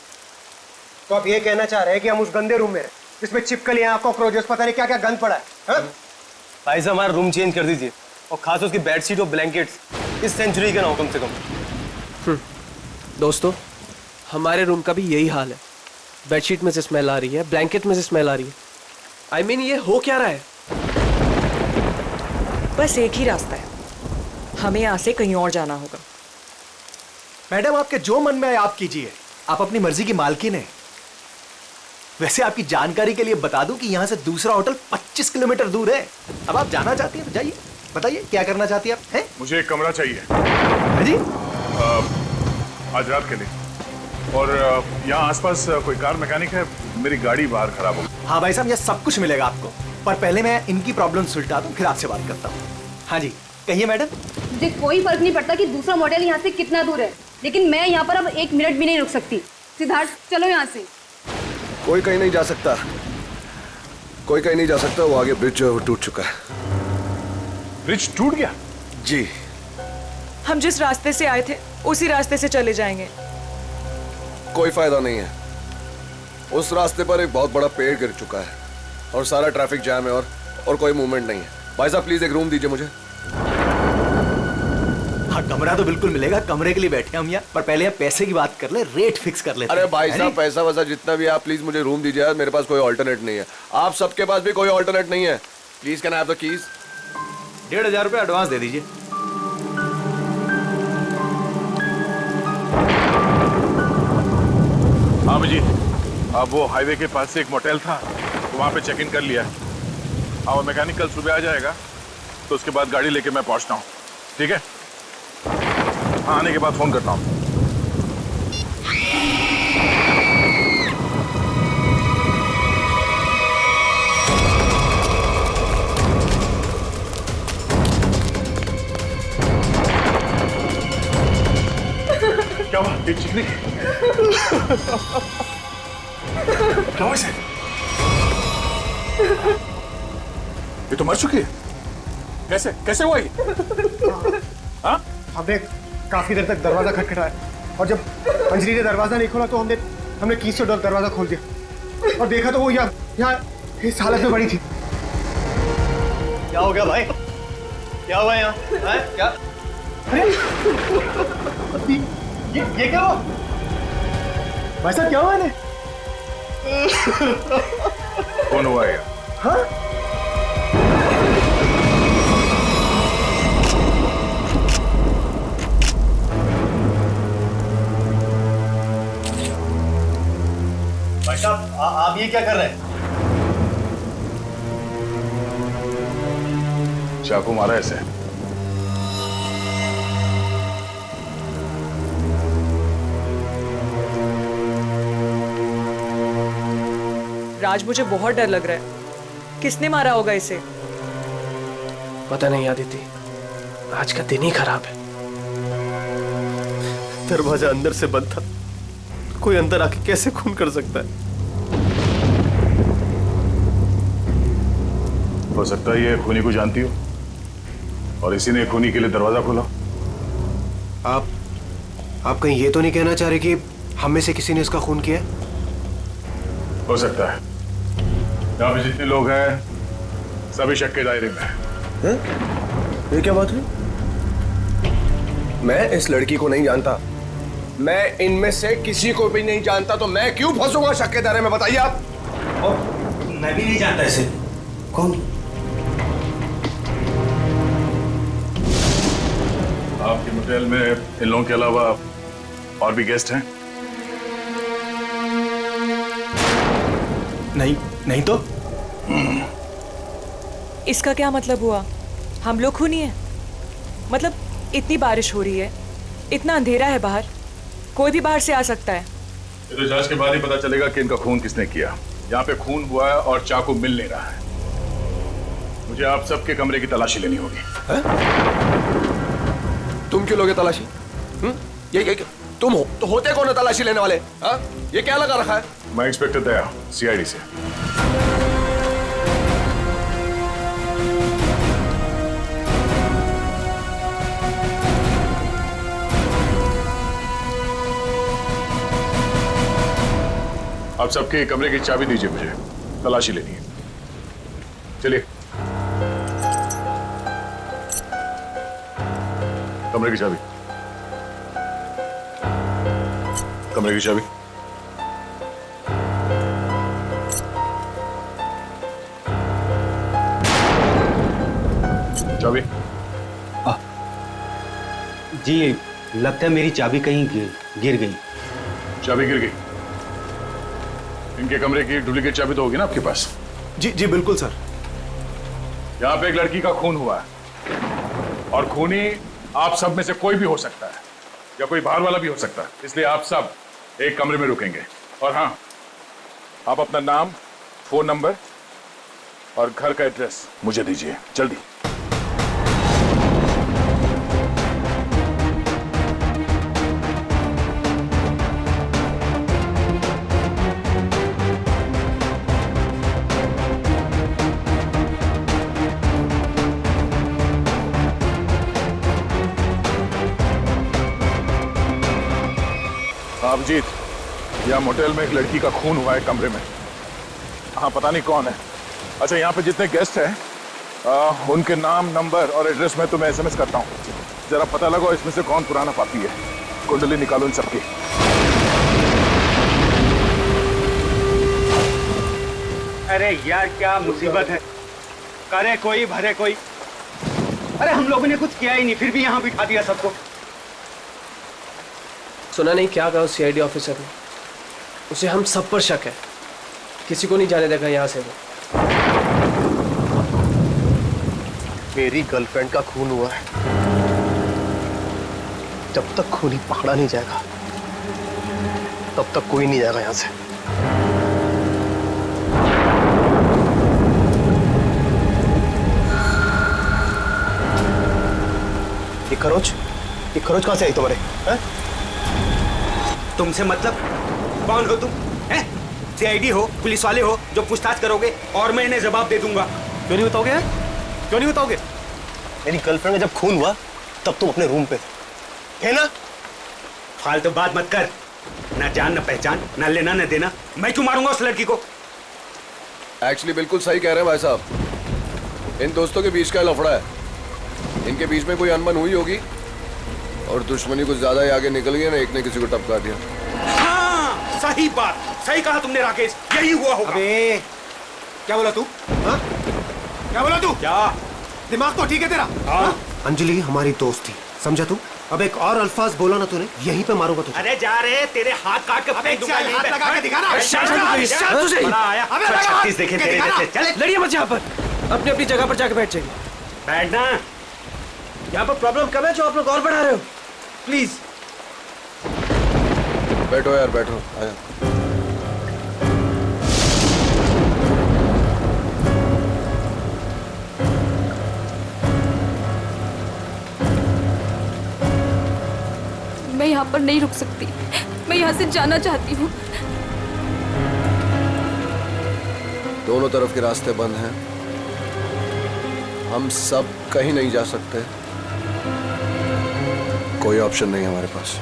तो आप ये कहना चाह रहे हैं कि हम उस गंदे रूम में जिसमें छिपकलियां, कॉकरोचेस, पता नहीं क्या क्या गंद पड़ा है? भाई साहब, हमारा रूम चेंज कर दीजिए, और खास उसकी बेडशीट और ब्लैंकेट्स इस सेंचुरी के ना हो कम से कम। दोस्तों, हमारे रूम का भी यही हाल है। बेडशीट में से स्मेल आ रही है, ब्लैंकेट में से स्मेल आ रही है। I mean, ये हो क्या रहा है? बस एक ही रास्ता है, हमें यहाँ से कहीं और जाना होगा। मैडम, आपके जो मन में आए आप कीजिए, आप अपनी मर्जी की मालकिन हैं। वैसे आपकी जानकारी के लिए बता दूं कि यहाँ से दूसरा होटल 25 किलोमीटर दूर है। अब आप जाना चाहती हैं तो जाइए, बताइए क्या करना चाहती हैं आप? हैं? मुझे एक कमरा चाहिए। हाँ जी? आज रात के लिए। और यहाँ आसपास कोई कार मैकेनिक है? मेरी गाड़ी बाहर खराब हो गई। हाँ भाई साहब, यह सब कुछ मिलेगा आपको, पर पहले मैं इनकी प्रॉब्लम सुलझा दूं, फिर आपसे बात करता हूँ। हाँ जी, कहिए मैडम। मुझे कोई फर्क नहीं पड़ता कि दूसरा मॉडल यहाँ से कितना दूर है, लेकिन मैं यहाँ पर अब 1 मिनट भी नहीं रुक सकती। सिद्धार्थ, चलो यहाँ से। कोई कहीं नहीं जा सकता, कोई कहीं नहीं जा सकता। वो आगे ब्रिज जो है वो टूट चुका है। ब्रिज टूट गया? जी। हम जिस रास्ते से आए थे उसी रास्ते से चले जाएंगे। कोई फायदा नहीं है, उस रास्ते पर एक बहुत बड़ा पेड़ गिर चुका है और सारा ट्रैफिक जैम है और कोई मूवमेंट नहीं है। भाई साहब, प्लीज एक रूम दीजिए मुझे। हाँ, कमरा तो बिल्कुल मिलेगा, कमरे के लिए बैठे हम यहाँ, पर पहले हम पैसे की बात कर ले, रेट फिक्स कर लेते हैं। अरे भाई साहब, पैसा वैसा जितना भी आप प्लीज मुझे रूम दीजिए यार, मेरे पास कोई ऑल्टरनेट नहीं है। आप सबके पास भी कोई ऑल्टरनेट नहीं है। Please can I have the keys? 1500 रुपये एडवांस दे दीजिए। हाँ अभिजीत, अब वो हाईवे के पास से एक मोटेल था, तो वहाँ पे चेक इन कर लिया है। अब मैकेनिक कल सुबह आ जाएगा, तो उसके बाद गाड़ी लेके मैं पहुँचता हूँ। ठीक है? हाँ, आने के बाद फोन करता हूँ। क्या हुआ? ये चिकनी क्या हुआ इसे? ये तो मर चुकी है। कैसे कैसे हुआ ये? हाँ? हमने काफी देर तक दरवाजा खटखटाया, और जब अंजलि ने दरवाजा नहीं खोला तो हमने कीज से दरवाजा खोल दिया और देखा तो वो यहाँ इस हालत में पड़ी थी। क्या हो गया भाई? क्या हुआ यहाँ? क्या? अरे ये क्या हुआ? भाई साहब, क्या हुआ इन्हें? कौन हुआ है? हाँ? भाई साहब, आप ये क्या कर रहे हैं? चाकू मारा ऐसे। राज, मुझे बहुत डर लग रहा है। किसने मारा होगा इसे? पता नहीं आदिति, आज का दिन ही खराब है। दरवाजा अंदर से बंद था, कोई अंदर आके कैसे खून कर सकता है? हो सकता है ये खूनी को जानती हो और इसी ने खूनी के लिए दरवाजा खोला। आप कहीं ये तो नहीं कहना चाह रहे कि हम में से किसी ने इसका खून किया? हो सकता है। यहाँ पे जितने लोग हैं सभी शक के दायरे में हैं। ये क्या बात हुई? मैं इस लड़की को नहीं जानता, मैं इनमें से किसी को भी नहीं जानता, तो मैं क्यों फंसूंगा शक के दायरे में? बताइए आप। और मैं भी नहीं जानता इसे। कौन? आपके मोटेल में इन लोगों के अलावा और भी गेस्ट हैं? नहीं तो इसका क्या मतलब हुआ? हम लोग खूनी है? मतलब इतनी बारिश हो रही है, इतना अंधेरा है बाहर, कोई भी बाहर से आ सकता है। ये तो जांच के बाद ही पता चलेगा कि इनका खून किसने किया। यहाँ पे खून हुआ है और चाकू मिल नहीं रहा है। मुझे आप सबके कमरे की तलाशी लेनी होगी। तुम क्यों लोगे तलाशी? ये तुम हो तो होते कौन है तलाशी लेने वाले? हा? ये क्या लगा रखा है? मैं इंस्पेक्टर दया, सीआईडी से। आप सबके कमरे की चाबी दीजिए, मुझे तलाशी लेनी है। चलिए। कमरे की चाबी। कमरे की चाबी। चाबी। जी लगता है मेरी चाबी कहीं गिर गई। चाबी गिर गई? इनके कमरे की डुप्लीकेट चाबी तो होगी ना आपके पास? जी बिल्कुल सर। यहाँ पे एक लड़की का खून हुआ है और खूनी आप सब में से कोई भी हो सकता है या कोई बाहर वाला भी हो सकता है, इसलिए आप सब एक कमरे में रुकेंगे। और हाँ, आप अपना नाम, फोन नंबर और घर का एड्रेस मुझे दीजिए जल्दी। आप जीत, यहाँ मोटेल में एक लड़की का खून हुआ है कमरे में। हाँ, पता नहीं कौन है। अच्छा, यहाँ पे जितने गेस्ट हैं उनके नाम, नंबर और एड्रेस मैं तुम्हें एसएमएस करता हूँ। जरा पता लगाओ इसमें से कौन पुराना पापी है। कुंडली निकालो इन सबकी। अरे यार क्या मुसीबत है। करे कोई भरे कोई। अरे हम लोगों ने कुछ किया ही नहीं, फिर भी यहाँ बिठा दिया सबको। सुना नहीं क्या कहा उस सीआईडी ऑफिसर ने? उसे हम सब पर शक है, किसी को नहीं जाने देगा यहाँ से वो। मेरी गर्लफ्रेंड का खून हुआ है, जब तक खूनी पकड़ा नहीं जाएगा तब तक कोई नहीं जाएगा यहाँ से। ये खरोच कहाँ से आई तुम्हारे? तुमसे मतलब? कौन हो तुम? हैं? सीआईडी हो, पुलिस वाले हो जो पूछताछ करोगे और मैं इन्हें जवाब दे दूंगा। क्यों नहीं बताओगे? क्यों नहीं बताओगे? मेरी गर्लफ्रेंड का जब खून हुआ तब तुम अपने रूम पे थे ना? फालतू बात मत कर। ना जान ना पहचान, ना लेना ना देना। मैं क्यों मारूंगा उस लड़की को? एक्चुअली बिल्कुल सही कह रहे हैं भाई साहब। इन दोस्तों के बीच का लफड़ा है। इनके बीच में कोई अनबन हुई होगी और दुश्मनी कुछ ज्यादा ही आगे निकल गई ना, एक ने किसी को टपका दिया। हाँ, सही बात, सही कहा तुमने राकेश, यही हुआ होगा। अबे क्या बोला तू? हाँ? क्या बोला तू? क्या दिमाग तो ठीक है तेरा? हाँ? अंजलि हमारी दोस्त थी, समझा तू? अब एक और अल्फाज बोला ना तूने, यहीं पे मारूंगा तुझे। अरे जा रहे, तेरे हाथ काट के फेंक दूंगा। हाथ लगा के दिखा ना। छत्तीस देखे तेरे जैसे। चल लड़िए मत यहाँ पर, अपनी अपनी जगह पर जाके बैठ जाइए। बैठना। यहाँ पर प्रॉब्लम कम है जो आप लोग और बढ़ा रहे हो। प्लीज बैठो यार, बैठो। आया। मैं यहाँ पर नहीं रुक सकती। मैं यहाँ से जाना चाहती हूँ। दोनों तरफ के रास्ते बंद हैं। हम सब कहीं नहीं जा सकते। कोई ऑप्शन नहीं है हमारे पास।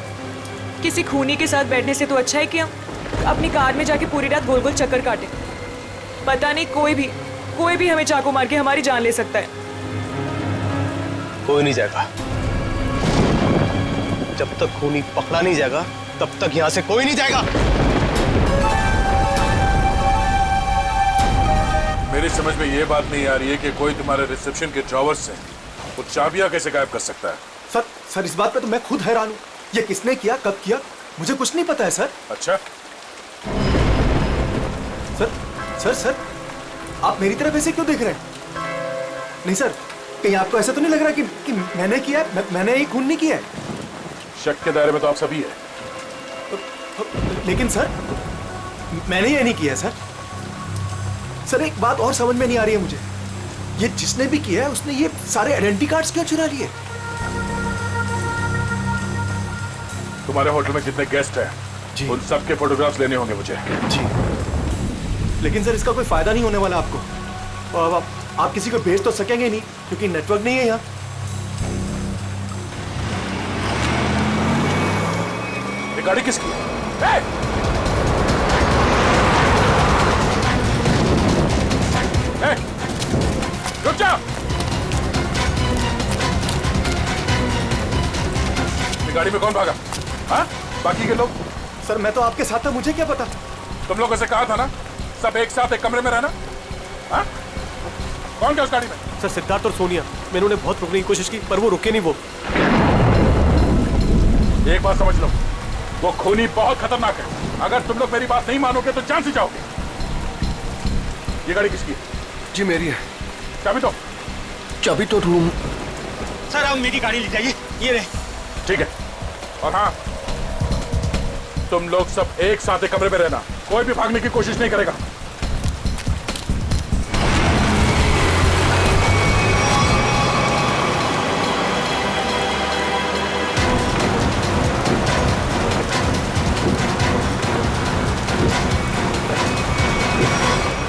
किसी खूनी के साथ बैठने से तो अच्छा है कि हम अपनी कार में जाके पूरी रात गोल गोल चक्कर काटे। पता नहीं कोई भी हमें चाकू मार के हमारी जान ले सकता है। कोई नहीं जाएगा। जब तक खूनी पकड़ा नहीं जाएगा तब तक यहां से कोई नहीं जाएगा। मेरी समझ में ये बात नहीं आ रही है कि कोई तुम्हारे रिसेप्शन के ड्रॉवर से वो चाबियां कैसे गायब कर सकता है। सर इस बात पे तो मैं खुद हैरान हूँ। ये किसने किया, कब किया, मुझे कुछ नहीं पता है सर। अच्छा सर आप मेरी तरफ ऐसे क्यों देख रहे हैं? नहीं सर, कहीं आपको ऐसा तो नहीं लग रहा कि मैंने किया है? मैंने ये खून नहीं किया है। शक के दायरे में तो आप सभी है। लेकिन सर मैंने ये नहीं किया है सर। एक बात और समझ में नहीं आ रही है मुझे। ये जिसने भी किया है उसने ये सारे आइडेंटिटी कार्ड्स क्यों चुरा लिए? तुम्हारे होटल में जितने गेस्ट हैं उन सबके फोटोग्राफ्स लेने होंगे मुझे। जी लेकिन सर इसका कोई फायदा नहीं होने वाला आपको। और आप किसी को भेज तो सकेंगे नहीं क्योंकि नेटवर्क नहीं है यहाँ। ये गाड़ी किसकी है? रुक जाओ। ये गाड़ी में कौन भागा? हाँ? बाकी के लोग? सर मैं तो आपके साथ था, मुझे क्या पता। तुम लोगों से कहा था ना सब एक साथ एक कमरे में रहना। हाँ? कौन गया उस गाड़ी में? सर सिद्धार्थ और सोनिया। मैंने उन्हें बहुत रोकने की कोशिश की पर वो रुके नहीं। वो एक बात समझ लो, वो खूनी बहुत खतरनाक है। अगर तुम लोग मेरी बात नहीं मानोगे तो जान से जाओगे। ये गाड़ी किसकी है? जी मेरी है। चाबी तो रूम। सर आप मेरी गाड़ी ले जाइए, ये रहे। ठीक है। और हाँ, तुम लोग सब एक साथ एक कमरे में रहना, कोई भी भागने की कोशिश नहीं करेगा।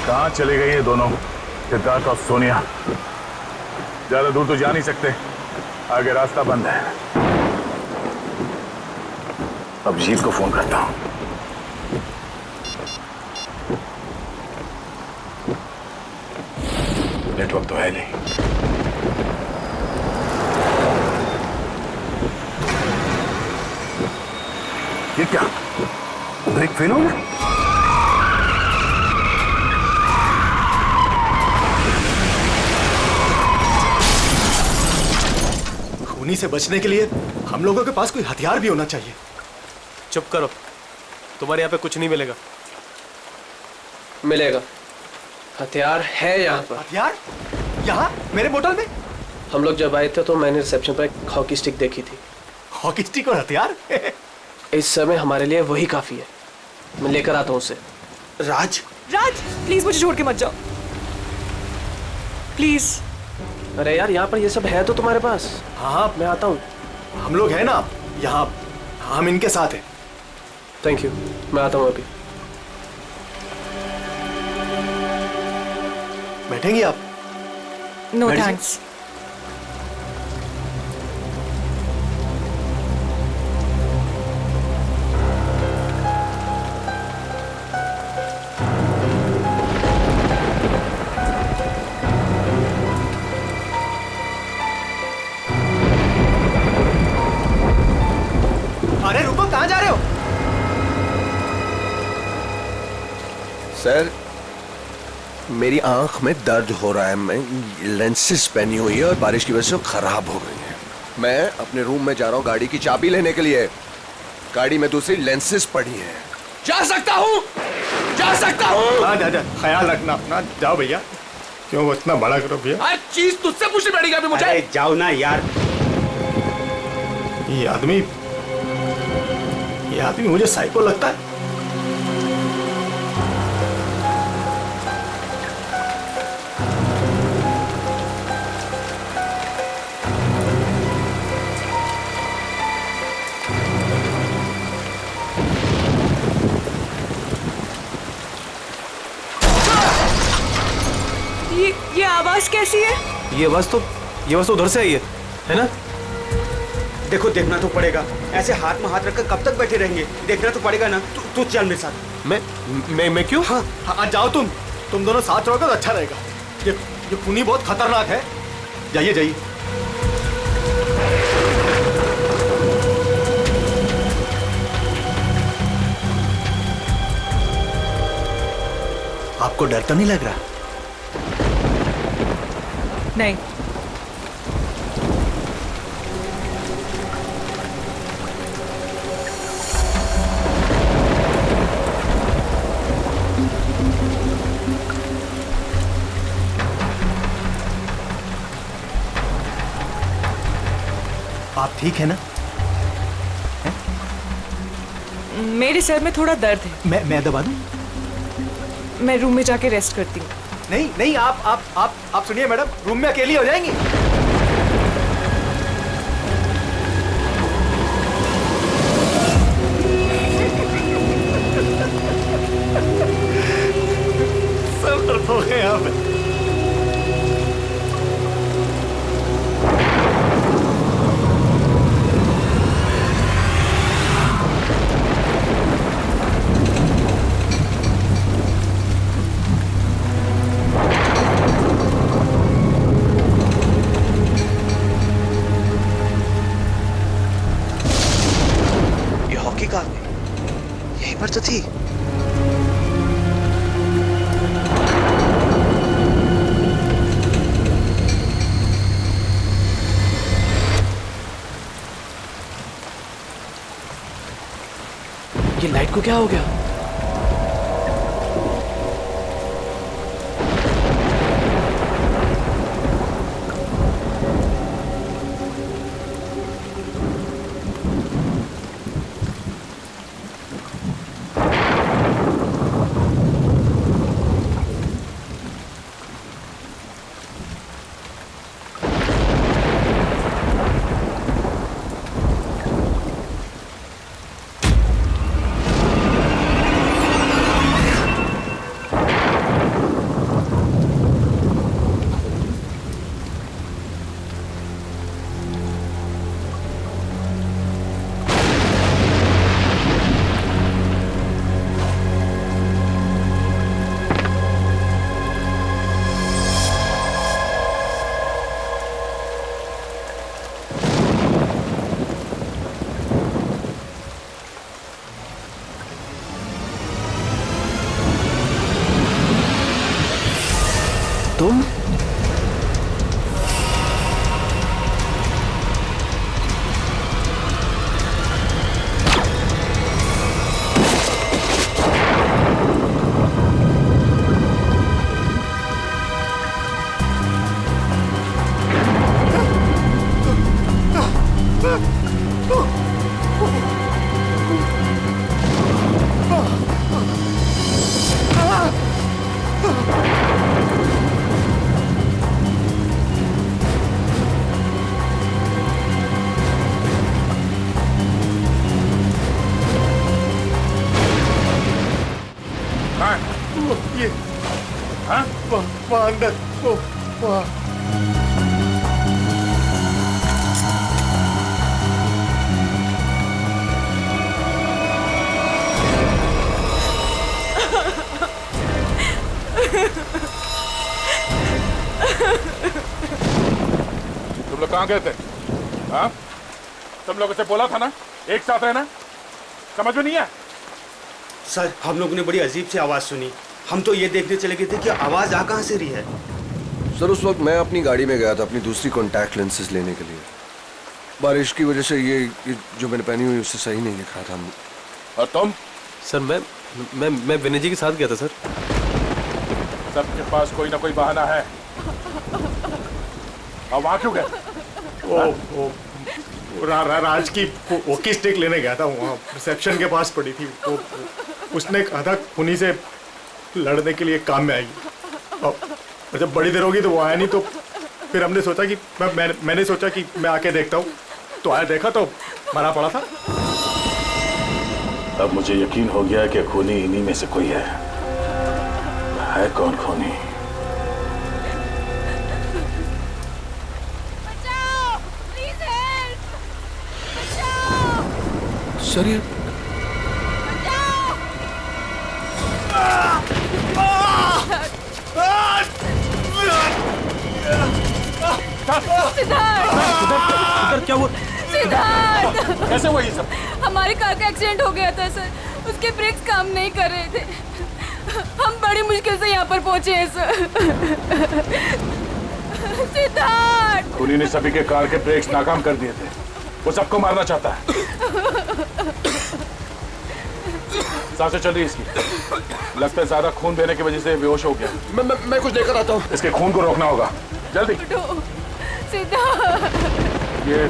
कहाँ चले गए ये दोनों, सिद्धार्थ और सोनिया? ज्यादा दूर तो जा नहीं सकते, आगे रास्ता बंद है। अब जीत को फोन करता हूं। नेटवर्क तो है नहीं। ये क्या, ब्रेक फेल हो गया? खूनी से बचने के लिए हम लोगों के पास कोई हथियार भी होना चाहिए। चुप करो, तुम्हारे यहाँ पे कुछ नहीं मिलेगा। मिलेगा, हथियार है यहाँ पर। हथियार? यहाँ मेरे बोतल में? हम लोग जब आए थे तो मैंने रिसेप्शन पर एक हॉकी स्टिक देखी थी। हॉकी स्टिक और हथियार? इस समय हमारे लिए वही काफी है। मैं लेकर आता हूँ उसे। राज प्लीज मुझे छोड़ के मत जाओ प्लीज। अरे यार यहाँ पर ये सब है तो तुम्हारे पास। हाँ मैं आता हूँ। हम लोग हैं ना यहाँ, हम इनके साथ हैं। थैंक यू, मैं आता हूँ अभी। बैठेंगी आप? No thanks. अरे रुको, कहाँ जा रहे हो? सर मेरी आंख में दर्द हो रहा है। मैं लेंसेज पहनी हुई है और बारिश की वजह से खराब हो गई है। मैं अपने रूम में जा रहा हूँ गाड़ी की चाबी लेने के लिए। गाड़ी में दूसरी लेंसेज पड़ी है। जा सकता हूँ, जा सकता हूँ। हाँ जा, ख्याल रखना अपना। जाओ भैया। क्यों इतना बड़ा करो भैया? हर चीज तुझसे पूछनी पड़ेगी अभी मुझे। अरे जाओ ना यार। ये आदमी मुझे साइको लगता है। ये आवाज कैसी है? ये आवाज तो उधर से आई है ना? देखो, देखना तो पड़ेगा। ऐसे हाथ में हाथ रखकर कब तक बैठे रहेंगे? देखना तो पड़ेगा ना। तू चल मेरे साथ। मैं क्यों? हाँ जाओ तुम दोनों साथ रहोगे तो अच्छा रहेगा। ये खूनी बहुत खतरनाक है। जाइए जाइए। आपको डर तो नहीं लग रहा? नहीं। आप ठीक है ना? मेरे सर में थोड़ा दर्द है। मैं दबा दूं? मैं रूम में जाके रेस्ट करती हूँ। नहीं, आप सुनिए मैडम, रूम में अकेली हो जाएंगी। सब हो गए यहाँ पे। यहीं पर तो थी। ये लाइट को क्या हो गया? तुम? ये वहाँ अंदर वहाँ। तुम लोग कहाँ गए थे? हाँ? तुम लोगों से बोला था ना एक साथ रहना? समझ में नहीं है? सर, हम लोगों ने बड़ी अजीब सी आवाज सुनी। हम तो ये देखने चले गए थे कि आवाज आ कहाँ से रही है। सर, उस वक्त मैं अपनी गाड़ी में गया था अपनी दूसरी कॉन्टैक्ट लेंसेज लेने के लिए। बारिश की वजह से ये जो मैंने पहनी हुई उससे सही नहीं दिख रहा था। और तुम? सर मैं विनय जी के साथ गया था सर। सबके पास कोई ना कोई बहाना है। अब वहाँ क्यों गए? राज की वॉकी स्टिक लेने गया था, वहाँ रिसेप्शन के पास पड़ी थी। उसने कहा था खूनी से लड़ने के लिए काम में आएगी, और जब बड़ी देर होगी तो वो आया नहीं। तो फिर हमने सोचा कि मैंने सोचा कि मैं आके देखता हूँ। तो आया, देखा तो मरा पड़ा था। अब मुझे यकीन हो गया कि खूनी इन्हीं में से कोई है। कौन खूनी? आ रही है? सिद्धार्थ क्या हुआ? सिद्धार्थ कैसे हुआ ये सब? हमारी कार का एक्सीडेंट हो गया था सर, उसके ब्रेक्स काम नहीं कर रहे थे। हम बड़ी मुश्किल से यहाँ पर पहुंचे हैं सर। सिद्धार्थ खूनी ने सभी के कार के ब्रेक्स नाकाम कर दिए थे। वो सबको मारना चाहता है। सांसें चल रही है इसकी। लगता है ज्यादा खून देने की वजह से बेहोश हो गया। मैं कुछ लेकर आता हूँ। इसके खून को रोकना होगा, जल्दी। सिद्धार्थ ये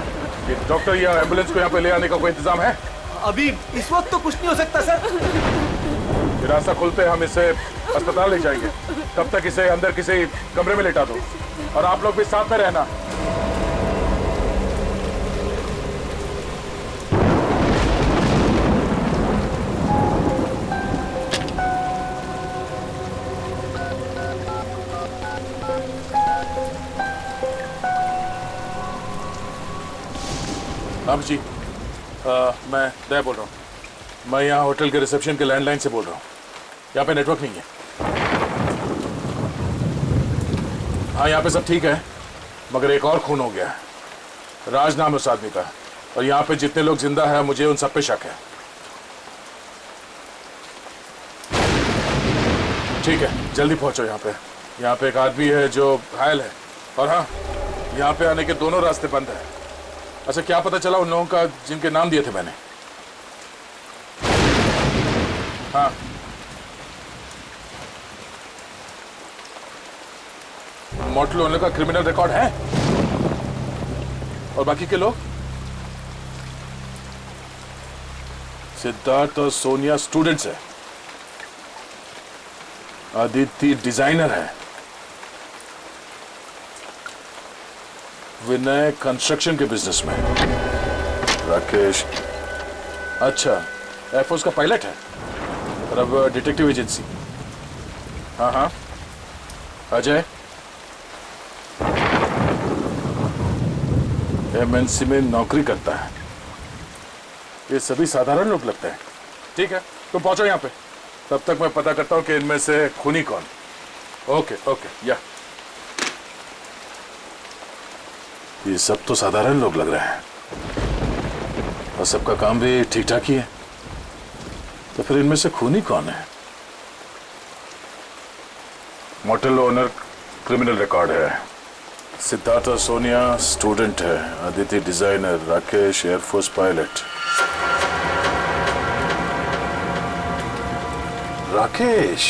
डॉक्टर या एम्बुलेंस को यहाँ पे ले आने का कोई इंतजाम है? अभी इस वक्त तो कुछ नहीं हो सकता सर। ये रास्ता खुलते हम इसे अस्पताल ले जाएंगे। तब तक इसे अंदर किसी कमरे में लेटा दो और आप लोग भी साथ में रहना। अब जी मैं दया बोल रहा हूँ। मैं यहाँ होटल के रिसेप्शन के लैंडलाइन से बोल रहा हूँ। यहाँ पे नेटवर्क नहीं है। हाँ यहाँ पे सब ठीक है, मगर एक और खून हो गया है। राज नाम है उस आदमी का, और यहाँ पे जितने लोग जिंदा हैं मुझे उन सब पे शक है। ठीक है, जल्दी पहुंचो यहाँ पे। यहाँ पे एक आदमी है जो घायल है, और हाँ यहाँ पे आने के दोनों रास्ते बंद है। अच्छा, क्या पता चला उन लोगों का जिनके नाम दिए थे मैंने? हाँ मोटल ओनर का क्रिमिनल रिकॉर्ड है, और बाकी के लोग? सिद्धार्थ और सोनिया स्टूडेंट्स है, आदित्य डिजाइनर है, विनय कंस्ट्रक्शन के बिजनेस में, राकेश अच्छा एयरफोर्स का पायलट है, और अब डिटेक्टिव एजेंसी। हाँ हाँ अजय एमएनसी में नौकरी करता है। ये सभी साधारण लोग लगते हैं। ठीक है, तुम पहुंचो यहाँ पे, तब तक मैं पता करता हूँ कि इनमें से खूनी कौन। ओके ओके, या ये सब तो साधारण लोग लग रहे हैं, और सबका काम भी ठीक ठाक ही है, तो फिर इनमें से खूनी कौन है? मोटल ओनर क्रिमिनल रिकॉर्ड है, सिद्धार्थ और सोनिया स्टूडेंट है, Aditya designer, Rakesh air force pilot. Rakesh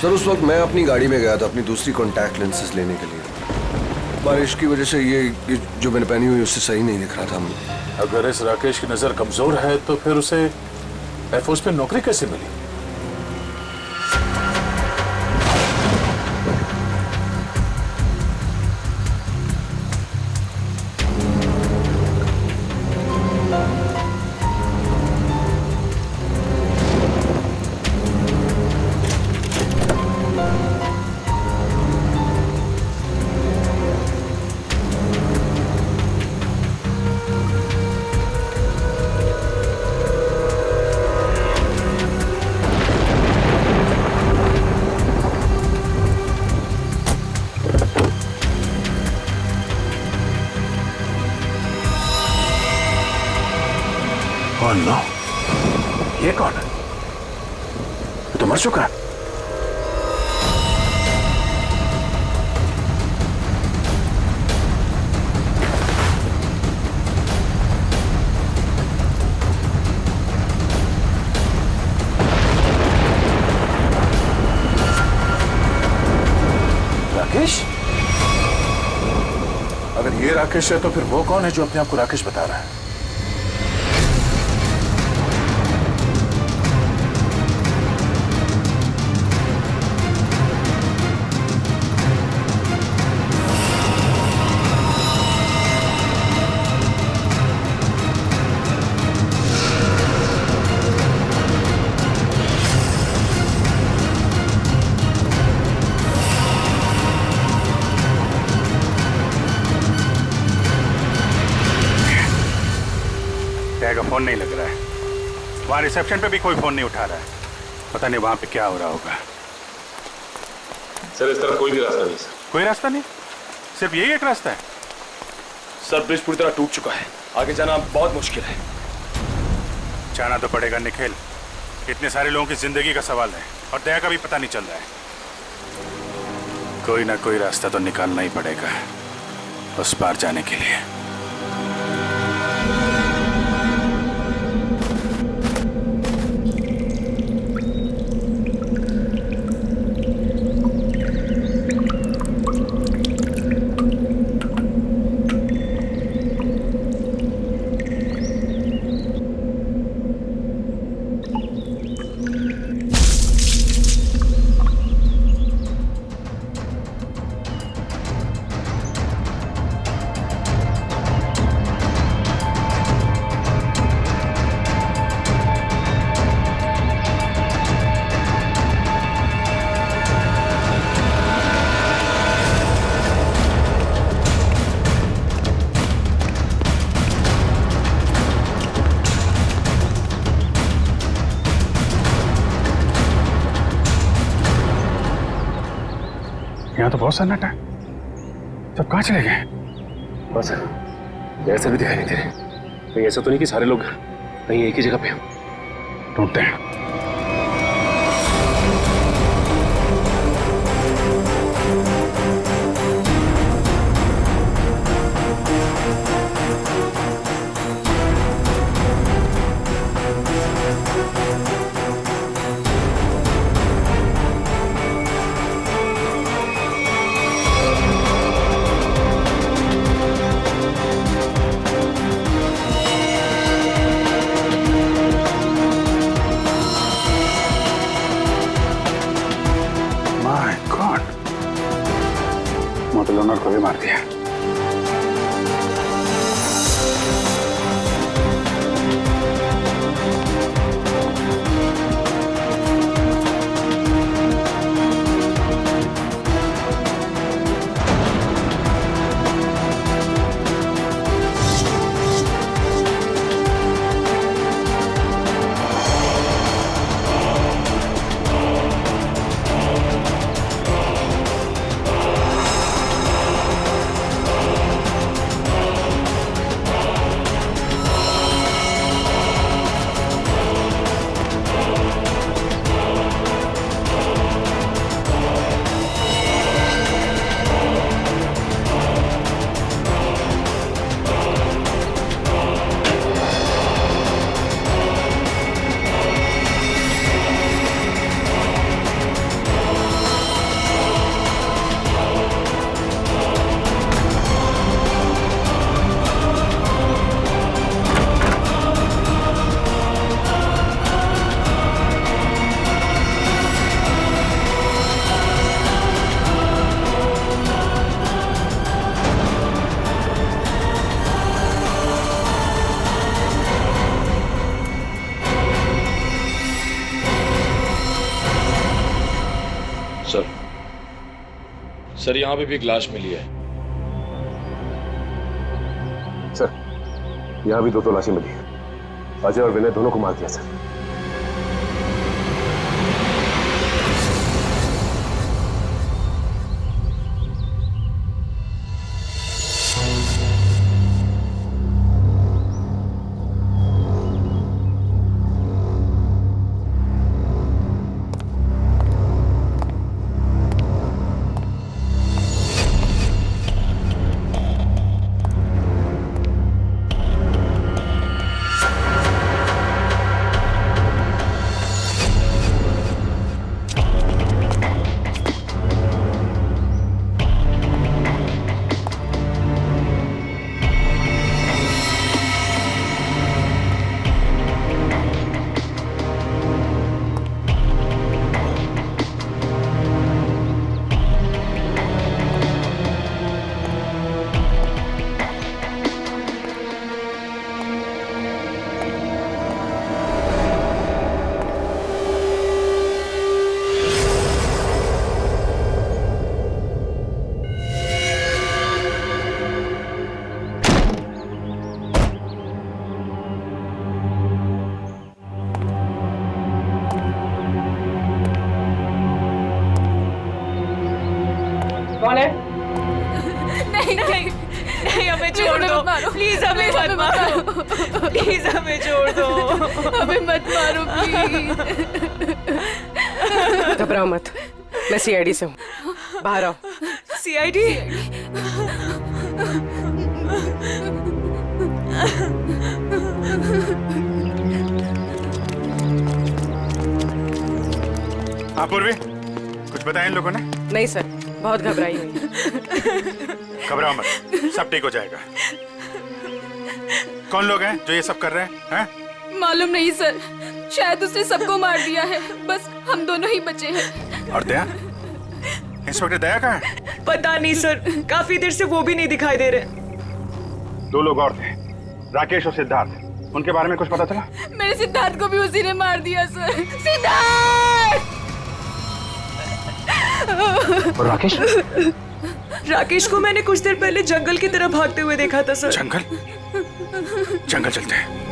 sir, उस वक्त मैं अपनी गाड़ी में गया था अपनी दूसरी कॉन्टैक्ट लेंसेज लेने के लिए। बारिश की वजह से ये जो मैंने पहनी हुई उससे सही नहीं दिख रहा था। अगर इस राकेश की नजर कमजोर है तो फिर उसे एयरफोर्स में नौकरी कैसे मिली? नो, ये कौन है? ये तो मर चुका है। राकेश? अगर ये राकेश है तो फिर वो कौन है जो अपने आप को राकेश बता रहा है? फोन नहीं लग रहा है। वहाँ रिसेप्शन पे भी कोई फोन नहीं उठा रहा है। पता नहीं वहाँ पे क्या हो रहा होगा। सर इस तरफ कोई भी रास्ता नहीं सर। कोई रास्ता नहीं, सिर्फ यही एक रास्ता है। सर ब्रिज पूरी तरह टूट चुका है, आगे जाना बहुत मुश्किल है। जाना तो पड़ेगा निखिल, इतने सारे लोगों की जिंदगी का सवाल है और दया का भी पता नहीं चल रहा है। कोई ना कोई रास्ता तो निकालना ही पड़ेगा उस पार जाने के लिए। यहाँ तो बहुत सन्नाटा है, सब कहाँ चले गए? बस ऐसा भी दिखाई नहीं दे रहे। कहीं ऐसा तो नहीं कि सारे लोग कहीं एक ही जगह पे हो। ढूंढते हैं। मोटल ओनर को भी मार दिया। सर यहाँ पे भी एक लाश मिली है। सर यहाँ भी दो लाशें मिली है। अजय और विनय दोनों को मार दिया सर। कौन है? नहीं नहीं नहीं, हमें छोड़ दो प्लीज, हमें मत मारो प्लीज, हमें छोड़ दो, हमें मत मारो प्लीज। घबराओ मत, मैं सीआईडी से हूँ, बाहर आओ। सीआईडी? हाँ पूर्वी, कुछ बताया इन लोगों ने? नहीं सर, बहुत घबराई हुई। घबराओ मत, सब ठीक हो जाएगा। कौन लोग हैं जो ये सब कर रहे हैं? मालूम नहीं सर, शायद उसने सबको मार दिया है, बस हम दोनों ही बचे हैं। और दया? इंस्पेक्टर दया कहाँ है? पता नहीं सर, काफी देर से वो भी नहीं दिखाई दे रहे। 2 लोग और थे, राकेश और सिद्धार्थ, उनके बारे में कुछ पता चला? मेरे सिद्धार्थ को भी उसी ने मार दिया सर। सिद्धार्थ! और राकेश? राकेश को मैंने कुछ देर पहले जंगल की तरफ भागते हुए देखा था सर। जंगल? जंगल चलते हैं।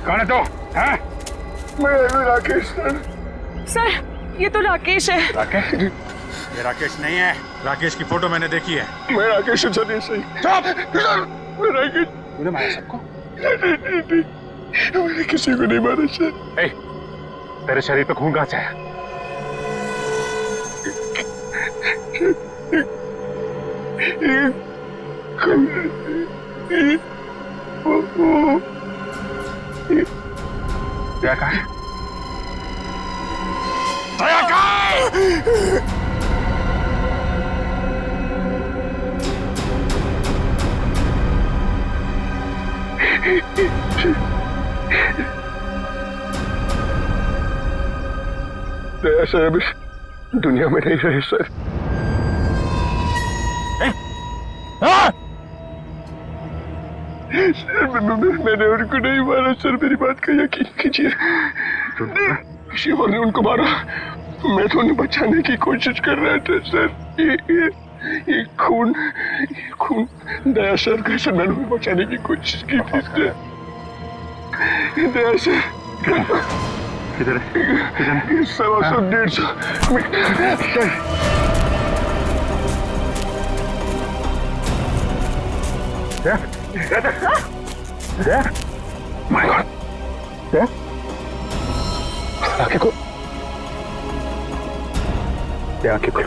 कौन है तो? हैं? मैं राकेश सर, ये तो राकेश है। राकेश? ये राकेश नहीं है, राकेश की फोटो मैंने देखी है। मैं राकेश हूँ सर, ये सही। चुप! मैं राकेश। तूने मारा सबको? नहीं, मैंने किसी को नहीं मारा सर। तेरे शरीर पे खून कहाँ से आया? क्या कहा? दया कहा? दया सर अभी दुनिया में नहीं रहे सर। सर मैंने उनको नहीं मारा सर, मेरी बात का यकीन कीजिए। किसी और ने उनको मारा, मैं तो उन्हें बचाने की कोशिश कर रहा था सर। ये खून दया सर का सर, मैंने उन्हें बचाने की कोशिश की थी सर। दया सर किधर है? 100-150 My God! आंखें खोल। आंखें खोल।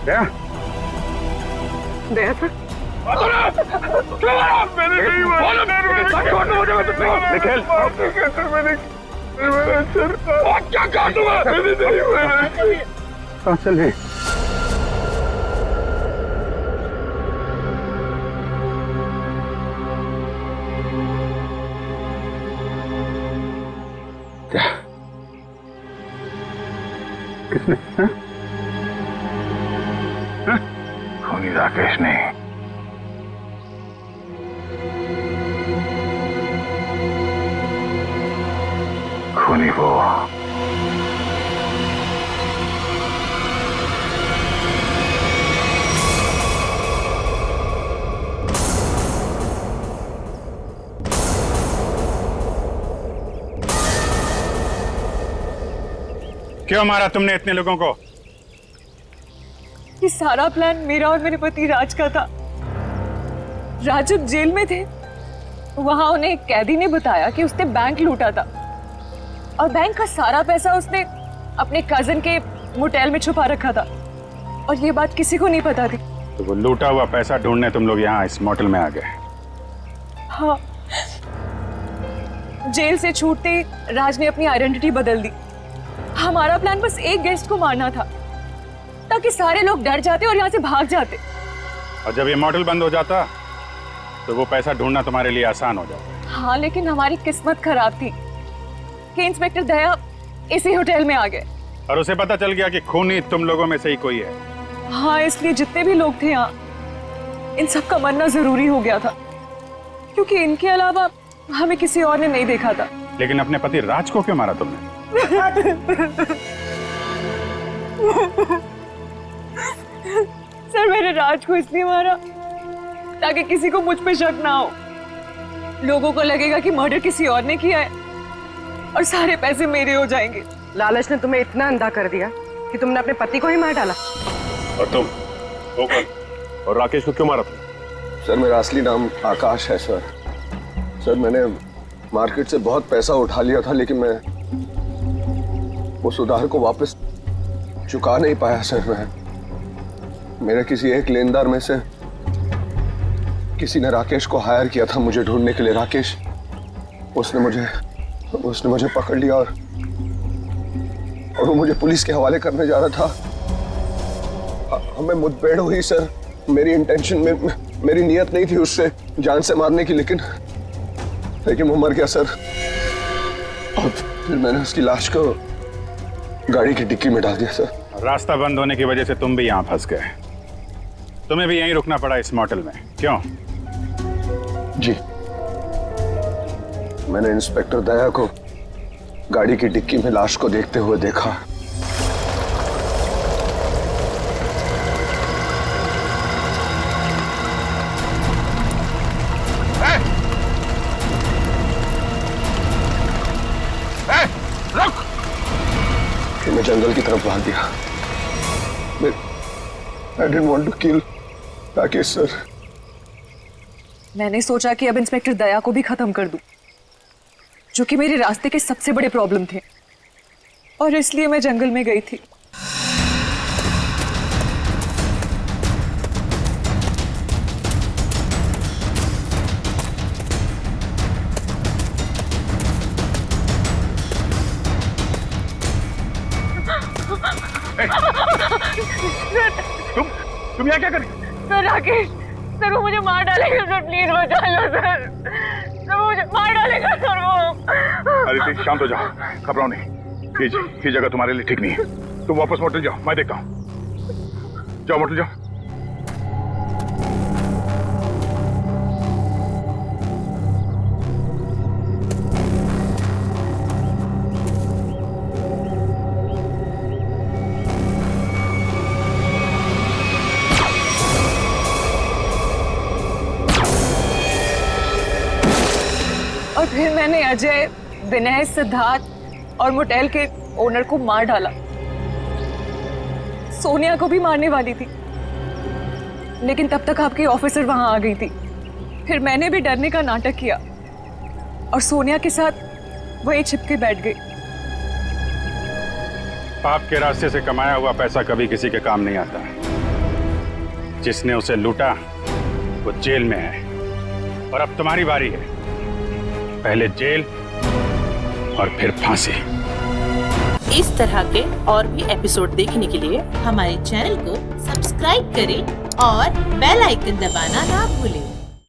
दया सर, मैंने नहीं मारा। निखिल, क्या कहा तुम्हें? मैंने नहीं मारा। कहाँ चले? किसने? खूनी राकेश नहीं, खूनी वो। क्यों मारा तुमने इतने लोगों को? ये सारा प्लान मेरा और मेरे पति राज का था। राज जब जेल में थे, वहां उन्हें एक कैदी ने बताया कि उसने बैंक लूटा था और बैंक का सारा पैसा उसने अपने कजन के मोटेल में छुपा रखा था और ये बात किसी को नहीं पता थी। तो वो लूटा हुआ पैसा ढूंढने तुम लोग यहाँ इस मोटेल में आ गए? हाँ, जेल से छूटते ही राज ने अपनी आइडेंटिटी बदल दी। हमारा प्लान बस एक गेस्ट को मारना था ताकि सारे लोग डर जाते और यहाँ से भाग जाते। और जब ये मोटेल बंद हो जाता तो वो पैसा ढूंढना तुम्हारे लिए आसान हो जाता। हाँ, लेकिन हमारी किस्मत खराब थी कि इंस्पेक्टर दया इसी होटल में आ गए और उसे पता चल गया कि खूनी तुम लोगों में से ही कोई है। हाँ, इसलिए जितने भी लोग थे यहाँ, इन सब का मरना जरूरी हो गया था क्योंकि इनके अलावा हमें किसी और ने नहीं देखा था। लेकिन अपने पति राज को क्यों मारा तुमने? सर, मैंने राज को इसलिए मारा ताकि किसी को मुझ पे शक ना हो। लोगों को लगेगा कि मर्डर किसी और ने किया है और सारे पैसे मेरे हो जाएंगे। लालच ने तुम्हें इतना अंधा कर दिया कि तुमने अपने पति को ही मार डाला। और तुम वो कौन? और राकेश को क्यों मारा तुम? सर, मेरा असली नाम आकाश है सर। सर, मैंने मार्केट से बहुत पैसा उठा लिया था लेकिन मैं उस उधार को वापस चुका नहीं पाया सर। मेरे किसी एक लेनदार में से किसी ने राकेश को हायर किया था मुझे ढूंढने के लिए। राकेश उसने मुझे पकड़ लिया और वो मुझे पुलिस के हवाले करने जा रहा था। हमें मुठभेड़ हुई सर। मेरी इंटेंशन में मेरी नियत नहीं थी उससे जान से मारने की, लेकिन वो मर गया सर। और फिर मैंने उसकी लाश को गाड़ी की डिक्की में डाल दिया सर। रास्ता बंद होने की वजह से तुम भी यहाँ फंस गए। तुम्हें भी यहीं रुकना पड़ा इस मोटेल में, क्यों? जी, मैंने इंस्पेक्टर दया को गाड़ी की डिक्की में लाश को देखते हुए देखा। फिर मैं जंगल की तरफ भाग गया। I didn't want to kill Rakesh sir. मैंने सोचा कि अब इंस्पेक्टर दया को भी खत्म कर दूं, जो कि मेरे रास्ते के सबसे बड़े प्रॉब्लम थे, और इसलिए मैं जंगल में गई थी। तुम यहाँ क्या कर रही? सर, राकेश सर, वो मुझे मार डालेगा सर, प्लीज बचा लो सर। सर, मुझे मार डालेगा सर वो। अरे शांत हो जाओ, घबराओ नहीं। ये जगह तुम्हारे लिए ठीक नहीं है। तुम वापस मोटेल जाओ, मैं देखता हूँ। जाओ मोटेल जाओ। और फिर मैंने अजय, विनय, सिद्धार्थ और मोटेल के ओनर को मार डाला। सोनिया को भी मारने वाली थी, लेकिन तब तक आपकी ऑफिसर वहां आ गई थी। फिर मैंने भी डरने का नाटक किया और सोनिया के साथ वहीं छिपके बैठ गई। पाप के रास्ते से कमाया हुआ पैसा कभी किसी के काम नहीं आता। जिसने उसे लूटा वो जेल में है, और अब तुम्हारी बारी है। पहले जेल और फिर फांसी। इस तरह के और भी एपिसोड देखने के लिए हमारे चैनल को सब्सक्राइब करें और बेल आइकन दबाना ना भूलें।